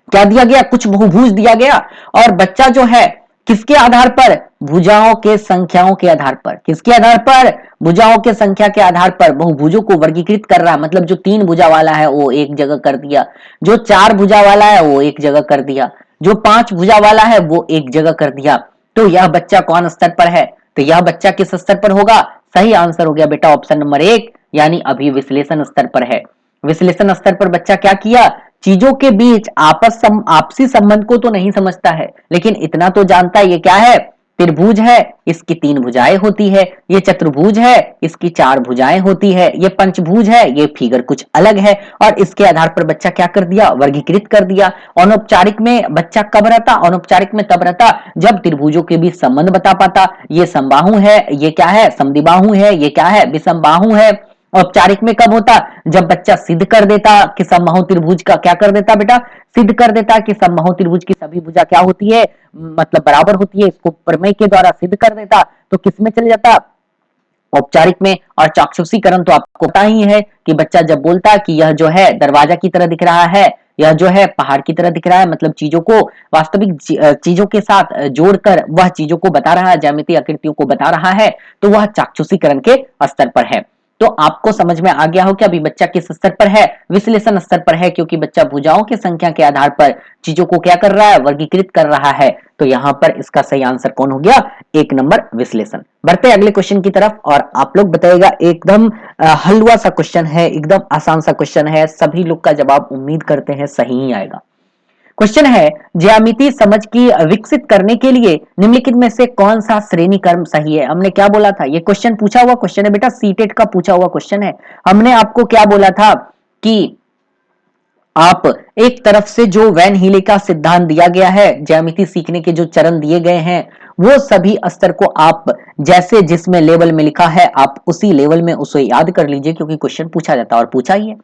क्या दिया गया? कुछ बहुभुज दिया गया, और बच्चा जो है किसके आधार पर? भुजाओं के संख्याओं के आधार पर। किसके आधार पर? भुजाओं के संख्या के आधार पर बहुभुजों को वर्गीकृत कर रहा है। मतलब जो 3 भुजा वाला है वो एक जगह कर दिया, जो 4 भुजा वाला है वो एक जगह कर दिया, जो 5 भुजा वाला है वो एक जगह कर दिया। तो यह बच्चा कौन स्तर पर है? तो यह बच्चा किस स्तर पर होगा? सही आंसर हो गया बेटा ऑप्शन नंबर 1, यानी अभी विश्लेषण स्तर पर है। विश्लेषण स्तर पर बच्चा क्या किया? चीजों के बीच आपसी संबंध को तो नहीं समझता है, लेकिन इतना तो जानता है ये क्या है? त्रिभुज है, इसकी 3 भुजाएं होती है, ये चतुर्भुज है, इसकी 4 भुजाएं होती है, ये पंचभुज है, ये फिगर कुछ अलग है, और इसके आधार पर बच्चा क्या कर दिया? वर्गीकृत कर दिया। अनौपचारिक में बच्चा कब रहता? अनौपचारिक में तब रहता जब त्रिभुजों के बीच संबंध बता पाता। ये समबाहु है, ये क्या है? समद्विबाहु है, ये क्या है? विषमबाहु है। औपचारिक में कब होता? जब बच्चा सिद्ध कर देता कि समबाहु त्रिभुज का क्या कर देता बेटा? सिद्ध कर देता कि समबाहु त्रिभुज की सभी भुजा क्या होती है? मतलब बराबर होती है। इसको प्रमेय के द्वारा सिद्ध कर देता तो किसमें चले जाता? औपचारिक में। और चाक्षुषीकरण तो आपको पता ही है कि बच्चा जब बोलता कि यह जो है दरवाजा की तरह दिख रहा है, यह जो है पहाड़ की तरह दिख रहा है, मतलब चीजों को वास्तविक चीजों के साथ जोड़कर वह चीजों को बता रहा है, ज्यामितीय आकृतियों को बता रहा है, तो वह चाक्षुषीकरण के स्तर पर है। तो आपको समझ में आ गया हो कि अभी बच्चा किस स्तर पर है? विश्लेषण स्तर पर है, क्योंकि बच्चा भुजाओं की संख्या के आधार पर चीजों को क्या कर रहा है? वर्गीकृत कर रहा है। तो यहां पर इसका सही आंसर कौन हो गया? 1 नंबर विश्लेषण। बढ़ते अगले क्वेश्चन की तरफ और आप लोग बताइएगा। एकदम हलवा सा क्वेश्चन है, एकदम आसान सा क्वेश्चन है, सभी लोग का जवाब उम्मीद करते हैं सही ही आएगा। क्वेश्चन है, ज्यामिति समझ की विकसित करने के लिए निम्नलिखित में से कौन सा श्रेणी क्रम सही है? हमने क्या बोला था? ये क्वेश्चन पूछा हुआ क्वेश्चन है बेटा, सीटेट का पूछा हुआ क्वेश्चन है। हमने आपको क्या बोला था कि आप एक तरफ से जो वैन हीले का सिद्धांत दिया गया है, ज्यामिति सीखने के जो चरण दिए गए हैं, वो सभी स्तर को आप जैसे जिसमें लेवल में लिखा है आप उसी लेवल में उसे याद कर लीजिए, क्योंकि क्वेश्चन पूछा जाता है और पूछा ही है।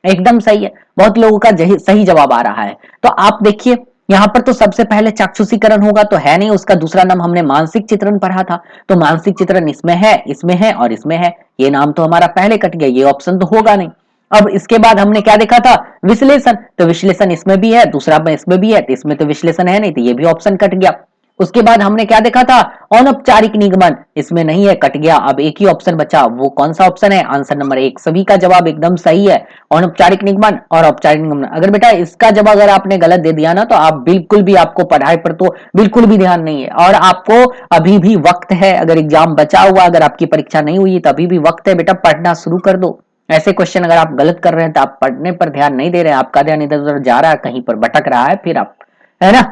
एकदम सही है, बहुत लोगों का सही जवाब आ रहा है। तो आप देखिए यहां पर तो सबसे पहले चाक्षुषीकरण होगा तो है नहीं, उसका दूसरा नाम हमने मानसिक चित्रण पढ़ा था, तो मानसिक चित्रण इसमें है और इसमें है, ये नाम तो हमारा पहले कट गया, ये ऑप्शन तो होगा नहीं। अब इसके बाद हमने क्या देखा था? विश्लेषण, तो विश्लेषण इसमें भी है, दूसरा में इसमें भी है, तो इसमें तो विश्लेषण है नहीं, तो ये भी ऑप्शन कट गया। उसके बाद हमने क्या देखा था? अनौपचारिक निगमन, इसमें नहीं है, कट गया। अब एक ही ऑप्शन बचा, वो कौन सा ऑप्शन है? Answer number 1। सभी का जवाब एकदम सही है, अनौपचारिक निगमन और औपचारिक निगमन। अगर बेटा इसका जवाब अगर आपने गलत दे दिया ना, तो आप बिल्कुल भी, आपको पढ़ाई पर तो बिल्कुल भी ध्यान नहीं है, और आपको अभी भी वक्त है। अगर एग्जाम बचा हुआ, अगर आपकी परीक्षा नहीं हुई तो अभी भी वक्त है बेटा, पढ़ना शुरू कर दो। ऐसे क्वेश्चन अगर आप गलत कर रहे हैं तो आप पढ़ने पर ध्यान नहीं दे रहे हैं, आपका ध्यान इधर उधर जा रहा है, कहीं पर भटक रहा है, फिर आप, है ना।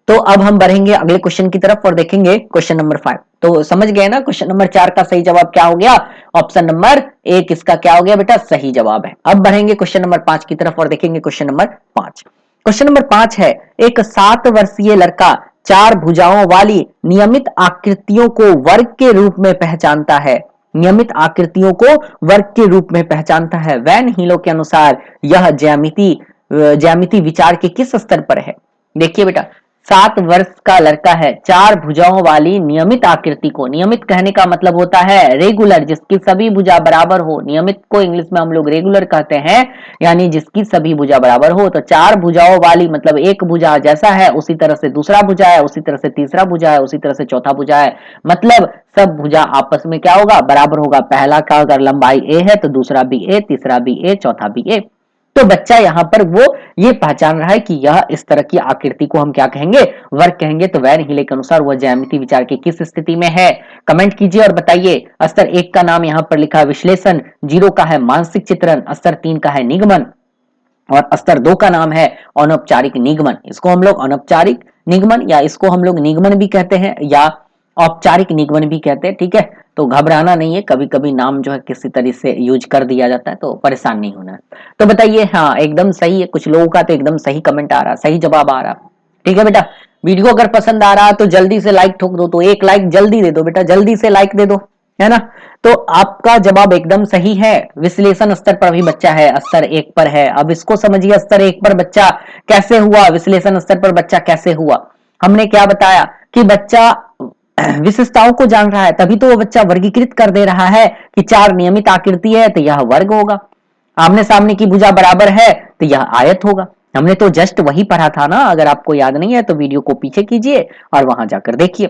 तो अब हम बढ़ेंगे अगले क्वेश्चन की तरफ और देखेंगे क्वेश्चन नंबर 5। तो समझ गए ना, क्वेश्चन नंबर 4 का सही जवाब क्या हो गया, ऑप्शन नंबर ए किसका क्या हो गया बेटा, सही जवाब है। अब बढ़ेंगे क्वेश्चन नंबर 5 की तरफ और देखेंगे क्वेश्चन नंबर 5। क्वेश्चन नंबर 5 है, एक 7 वर्षीय लड़का 4 भुजाओं वाली नियमित आकृतियों को वर्ग के रूप में पहचानता है। नियमित आकृतियों को वर्ग के रूप में पहचानता है। वैन हीलो के अनुसार यह ज्यामिति विचार के किस स्तर पर है। देखिए बेटा, 7 वर्ष का लड़का है, 4 भुजाओं वाली नियमित आकृति को, नियमित कहने का मतलब होता है रेगुलर, जिसकी सभी भुजा बराबर हो। नियमित को इंग्लिश में हम लोग रेगुलर कहते हैं, यानी जिसकी सभी भुजा बराबर हो। तो 4 भुजाओं वाली मतलब एक भुजा जैसा है उसी तरह से दूसरा भुजा है, उसी तरह से तीसरा भुजा है, उसी तरह से चौथा भुजा है, मतलब सब भुजा आपस में क्या होगा, बराबर होगा। पहला का अगर लंबाई ए है तो दूसरा भी ए, तीसरा भी ए, चौथा भी ए। तो बच्चा यहाँ पर वो ये पहचान रहा है कि यह इस तरह की आकृति को हम क्या कहेंगे, वर्ग कहेंगे। तो वैन हीले के अनुसार वह ज्यामिति विचार की किस स्थिति में है, कमेंट कीजिए और बताइए। स्तर 1 का नाम यहाँ पर लिखा है विश्लेषण, 0 का है मानसिक चित्रण, स्तर 3 का है निगमन और स्तर 2 का नाम है अनौपचारिक निगमन। इसको हम लोग अनौपचारिक निगमन या इसको हम लोग निगमन भी कहते हैं या औपचारिक निगमन भी कहते हैं, ठीक है। तो घबराना नहीं है, कभी कभी नाम जो है किसी तरह से यूज कर दिया जाता है, तो परेशान नहीं होना है। तो बताइए, हाँ एकदम सही है, कुछ लोगों का तो एकदम सही कमेंट आ रहा, सही जवाब आ रहा, ठीक है बेटा। वीडियो अगर पसंद आ रहा तो जल्दी से लाइक ठोक दो, तो एक लाइक जल्दी दे दो बेटा, जल्दी से लाइक दे दो, है ना। तो आपका जवाब एकदम सही है। विश्लेषण स्तर पर भी बच्चा है, स्तर 1 पर है। अब इसको समझिए, स्तर 1 पर बच्चा कैसे हुआ, विश्लेषण स्तर पर बच्चा कैसे हुआ। हमने क्या बताया कि बच्चा विशेषताओं को जान रहा है, तभी तो वो बच्चा वर्गीकृत कर दे रहा है कि 4 नियमित आकृति है तो यह वर्ग होगा, आमने सामने की भुजा बराबर है तो यह आयत होगा। हमने तो जस्ट वही पढ़ा था ना, अगर आपको याद नहीं है तो वीडियो को पीछे कीजिए और वहां जाकर देखिए।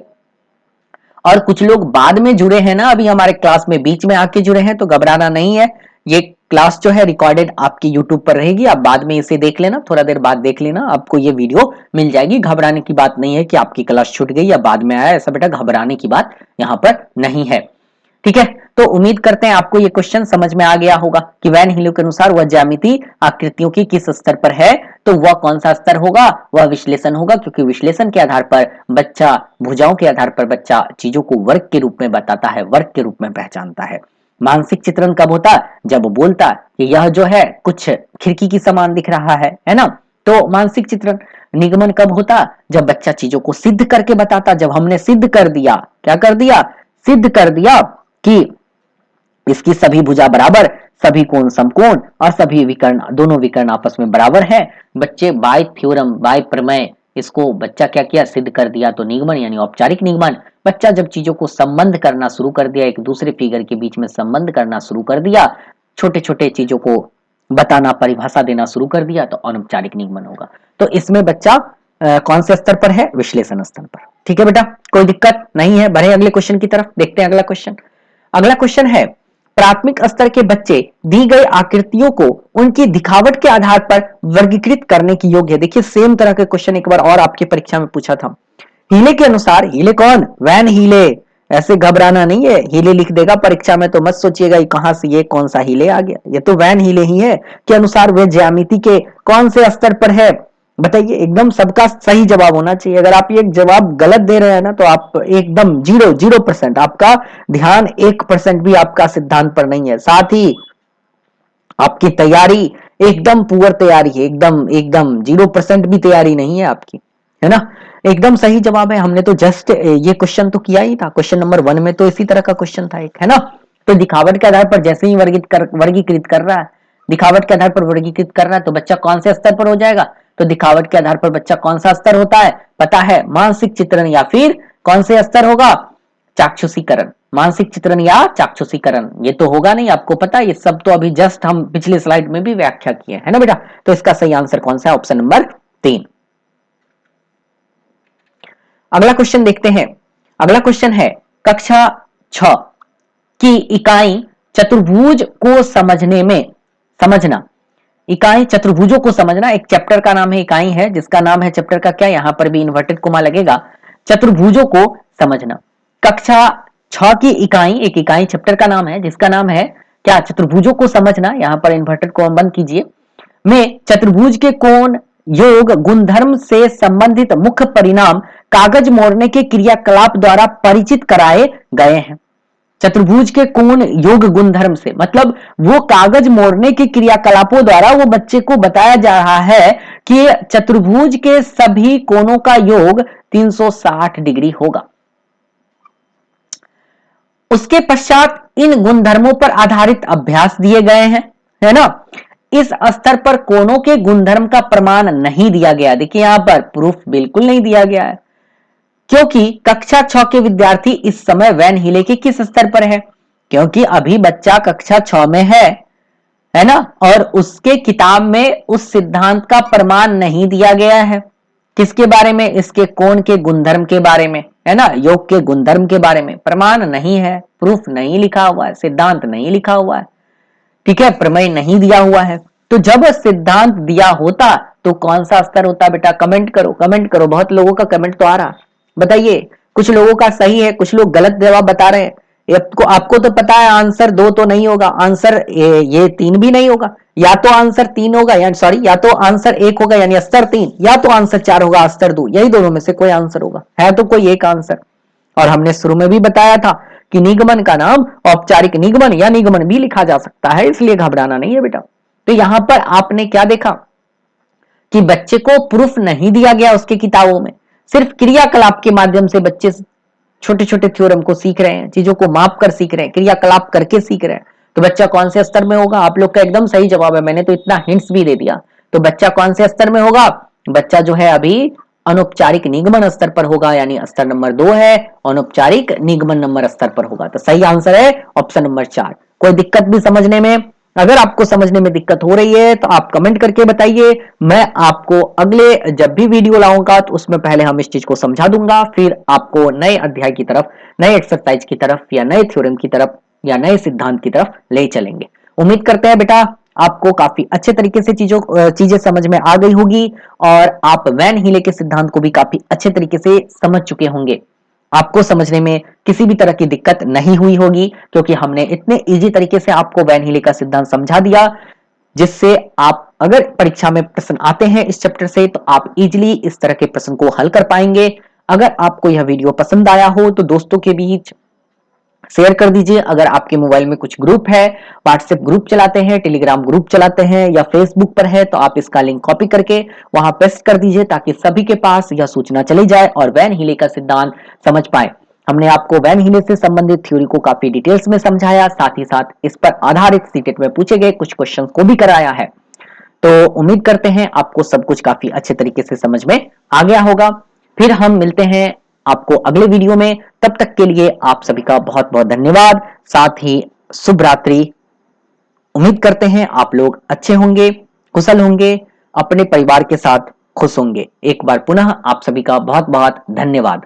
और कुछ लोग बाद में जुड़े हैं ना, अभी हमारे क्लास में बीच में आके जुड़े हैं, तो घबराना नहीं है। ये क्लास जो है रिकॉर्डेड आपकी यूट्यूब पर रहेगी, आप बाद में इसे देख लेना, थोड़ा देर बाद देख लेना, आपको ये वीडियो मिल जाएगी। घबराने की बात नहीं है कि आपकी क्लास छूट गई या बाद में आया, ऐसा बेटा घबराने की बात यहाँ पर नहीं है, ठीक है। तो उम्मीद करते हैं आपको ये क्वेश्चन समझ में आ गया होगा कि वैन हीलो के अनुसार वह ज्यामिति आकृतियों की किस स्तर पर है। तो वह कौन सा स्तर होगा, वह विश्लेषण होगा, क्योंकि विश्लेषण के आधार पर बच्चा, भुजाओं के आधार पर बच्चा चीजों को वर्ग के रूप में बताता है, वर्ग के रूप में पहचानता है। मानसिक चित्रण कब होता, जब बोलता कि यह जो है कुछ खिड़की की समान दिख रहा है ना, तो मानसिक चित्रण। निगमन कब होता, जब बच्चा चीजों को सिद्ध करके बताता, जब हमने सिद्ध कर दिया, क्या कर दिया, सिद्ध कर दिया कि इसकी सभी भुजा बराबर, सभी कोण समकोण और सभी विकर्ण, दोनों विकर्ण आपस में बराबर है। बच्चे बाय थ्योरम, बाय प्रमेय, इसको बच्चा क्या किया, सिद्ध कर दिया, तो निगमन यानी औपचारिक निगमन। बच्चा जब चीजों को संबंध करना शुरू कर दिया, एक दूसरे फिगर के बीच में संबंध करना शुरू कर दिया, छोटे छोटे चीजों को बताना, परिभाषा देना शुरू कर दिया, तो अनौपचारिक निगमन होगा। तो इसमें बच्चा कौन से स्तर पर है, विश्लेषण स्तर पर, ठीक है बेटा, कोई दिक्कत नहीं है। बढ़े अगले क्वेश्चन की तरफ, देखते हैं अगला क्वेश्चन। अगला क्वेश्चन है, प्राथमिक स्तर के बच्चे दी गई आकृतियों को उनकी दिखावट के आधार पर वर्गीकृत करने की योग्य है। देखिए सेम तरह के क्वेश्चन एक बार और आपकी परीक्षा में पूछा था। हीले के अनुसार, हीले कौन, वैन हीले, ऐसे घबराना नहीं है, हीले लिख देगा परीक्षा में तो मत सोचिएगा कहां से ये कौन सा हीले आ गया, ये तो वैन हीले ही है। के अनुसार वे ज्यामिति के कौन से स्तर पर है, बताइए। एकदम सबका सही जवाब होना चाहिए। अगर आप ये जवाब गलत दे रहे हैं ना, तो आप एकदम 0% आपका ध्यान 1% भी आपका सिद्धांत पर नहीं है। साथ ही आपकी तैयारी एकदम पुअर तैयारी है, एकदम एकदम 0% भी तैयारी नहीं है आपकी, है ना। एकदम सही जवाब है। हमने तो जस्ट ये क्वेश्चन तो किया ही था, क्वेश्चन नंबर 1 में तो इसी तरह का क्वेश्चन था एक, है ना। तो दिखावट के आधार पर जैसे ही वर्गीकृत कर रहा है, दिखावट के आधार पर वर्गीकृत कर रहा है, तो बच्चा कौन से स्तर पर हो जाएगा, तो दिखावट के आधार पर बच्चा कौन सा स्तर होता है पता है, मानसिक चित्रण या फिर कौन से स्तर होगा, चाक्षुषीकरण। मानसिक चित्रण या चाक्षुषीकरण, ये तो होगा नहीं, आपको पता है, ये सब तो अभी जस्ट हम पिछले स्लाइड में भी व्याख्या किए है ना बेटा। तो इसका सही आंसर कौन सा है, ऑप्शन नंबर 3। अगला क्वेश्चन देखते हैं। अगला क्वेश्चन है, कक्षा 6 की इकाई चतुर्भुज को समझना, इकाई चतुर्भुजों को समझना, एक चैप्टर का नाम है, इकाई है जिसका नाम है चैप्टर का क्या, यहां पर भी इन्वर्टेड कोमा लगेगा, चतुर्भुजों को समझना। कक्षा 6 की इकाई, एक इकाई चैप्टर का नाम है जिसका नाम है क्या, चतुर्भुजों को समझना, यहां पर इन्वर्टेड कोमा बंद कीजिए, में चतुर्भुज के कोण योग गुणधर्म से संबंधित मुख्य परिणाम कागज मोड़ने के क्रियाकलाप द्वारा परिचित कराए गए हैं। चतुर्भुज के कोण योग गुणधर्म से मतलब वो कागज मोड़ने के क्रियाकलापों द्वारा वो बच्चे को बताया जा रहा है कि चतुर्भुज के सभी कोणों का योग 360 डिग्री होगा। उसके पश्चात इन गुणधर्मों पर आधारित अभ्यास दिए गए हैं, है ना। इस स्तर पर कोणों के गुणधर्म का प्रमाण नहीं दिया गया। देखिए यहां पर प्रूफ बिल्कुल नहीं दिया गया है, क्योंकि कक्षा 6 के विद्यार्थी इस समय वैन हीले के किस स्तर पर है? क्योंकि अभी बच्चा कक्षा 6 में है ना, और उसके किताब में उस सिद्धांत का प्रमाण नहीं दिया गया है। किसके बारे में? इसके कोण के गुणधर्म के बारे में, है ना, योग के गुणधर्म के बारे में प्रमाण नहीं है, प्रूफ नहीं लिखा हुआ है, सिद्धांत नहीं लिखा हुआ है, ठीक है, प्रमेय नहीं दिया हुआ है। तो जब सिद्धांत दिया होता तो कौन सा स्तर होता बेटा? कमेंट करो, कमेंट करो। बहुत लोगों का कमेंट तो आ रहा, बताइए। कुछ लोगों का सही है, कुछ लोग गलत जवाब बता रहे हैं। आपको तो पता है आंसर 2 तो नहीं होगा, आंसर ये 3 भी नहीं होगा। या तो आंसर 3 होगा, यानी सॉरी, या तो आंसर 1 होगा यानी स्तर 3, या तो आंसर 4 होगा स्तर 2। यही दोनों में से कोई आंसर होगा, है तो कोई एक आंसर। और हमने शुरू में भी बताया था कि निगमन का नाम औपचारिक निगमन या निगमन भी लिखा जा सकता है, इसलिए घबराना नहीं है बेटा। तो यहां पर आपने क्या देखा कि बच्चे को प्रूफ नहीं दिया गया उसके किताबों में, सिर्फ क्रियाकलाप के माध्यम से बच्चे छोटे छोटे थ्योरम को सीख रहे हैं, चीजों को माप कर सीख रहे हैं, क्रियाकलाप करके सीख रहे हैं। तो बच्चा कौन से स्तर में होगा? आप लोग का एकदम सही जवाब है, मैंने तो इतना हिंट्स भी दे दिया। तो बच्चा कौन से स्तर में होगा? बच्चा जो है अभी अनौपचारिक निगमन स्तर पर होगा, यानी स्तर नंबर 2 है, अनौपचारिक निगमन नंबर स्तर पर होगा। तो सही आंसर है ऑप्शन नंबर 4। कोई दिक्कत भी समझने में? अगर आपको समझने में दिक्कत हो रही है तो आप कमेंट करके बताइए। मैं आपको अगले जब भी वीडियो लाऊंगा तो उसमें पहले हम इस चीज को समझा दूंगा, फिर आपको नए अध्याय की तरफ, नए एक्सरसाइज की तरफ, या नए थ्योरम की तरफ, या नए सिद्धांत की तरफ ले चलेंगे। उम्मीद करते हैं बेटा आपको काफी अच्छे तरीके से चीजें समझ में आ गई होगी, और आप वैन हीले के सिद्धांत को भी काफी अच्छे तरीके से समझ चुके होंगे। आपको समझने में किसी भी तरह की दिक्कत नहीं हुई होगी, क्योंकि हमने इतने इजी तरीके से आपको वैन हीले का सिद्धांत समझा दिया, जिससे आप अगर परीक्षा में प्रश्न आते हैं इस चैप्टर से तो आप इजीली इस तरह के प्रश्न को हल कर पाएंगे। अगर आपको यह वीडियो पसंद आया हो तो दोस्तों के बीच शेयर कर दीजिए। अगर आपके मोबाइल में कुछ ग्रुप है, व्हाट्सएप ग्रुप चलाते हैं, टेलीग्राम ग्रुप चलाते हैं, या फेसबुक पर है, तो आप इसका लिंक कॉपी करके वहां पेस्ट कर दीजिए, ताकि सभी के पास यह सूचना चली जाए और वैन हीले का सिद्धांत समझ पाए। हमने आपको वैन हीले से संबंधित थ्योरी को काफी डिटेल्स में समझाया, साथ ही साथ इस पर आधारित सीटेट में पूछे गए कुछ क्वेश्चन को भी कराया है। तो उम्मीद करते हैं आपको सब कुछ काफी अच्छे तरीके से समझ में आ गया होगा। फिर हम मिलते हैं आपको अगले वीडियो में। तब तक के लिए आप सभी का बहुत बहुत धन्यवाद, साथ ही शुभ रात्रि। उम्मीद करते हैं आप लोग अच्छे होंगे, कुशल होंगे, अपने परिवार के साथ खुश होंगे। एक बार पुनः आप सभी का बहुत बहुत धन्यवाद।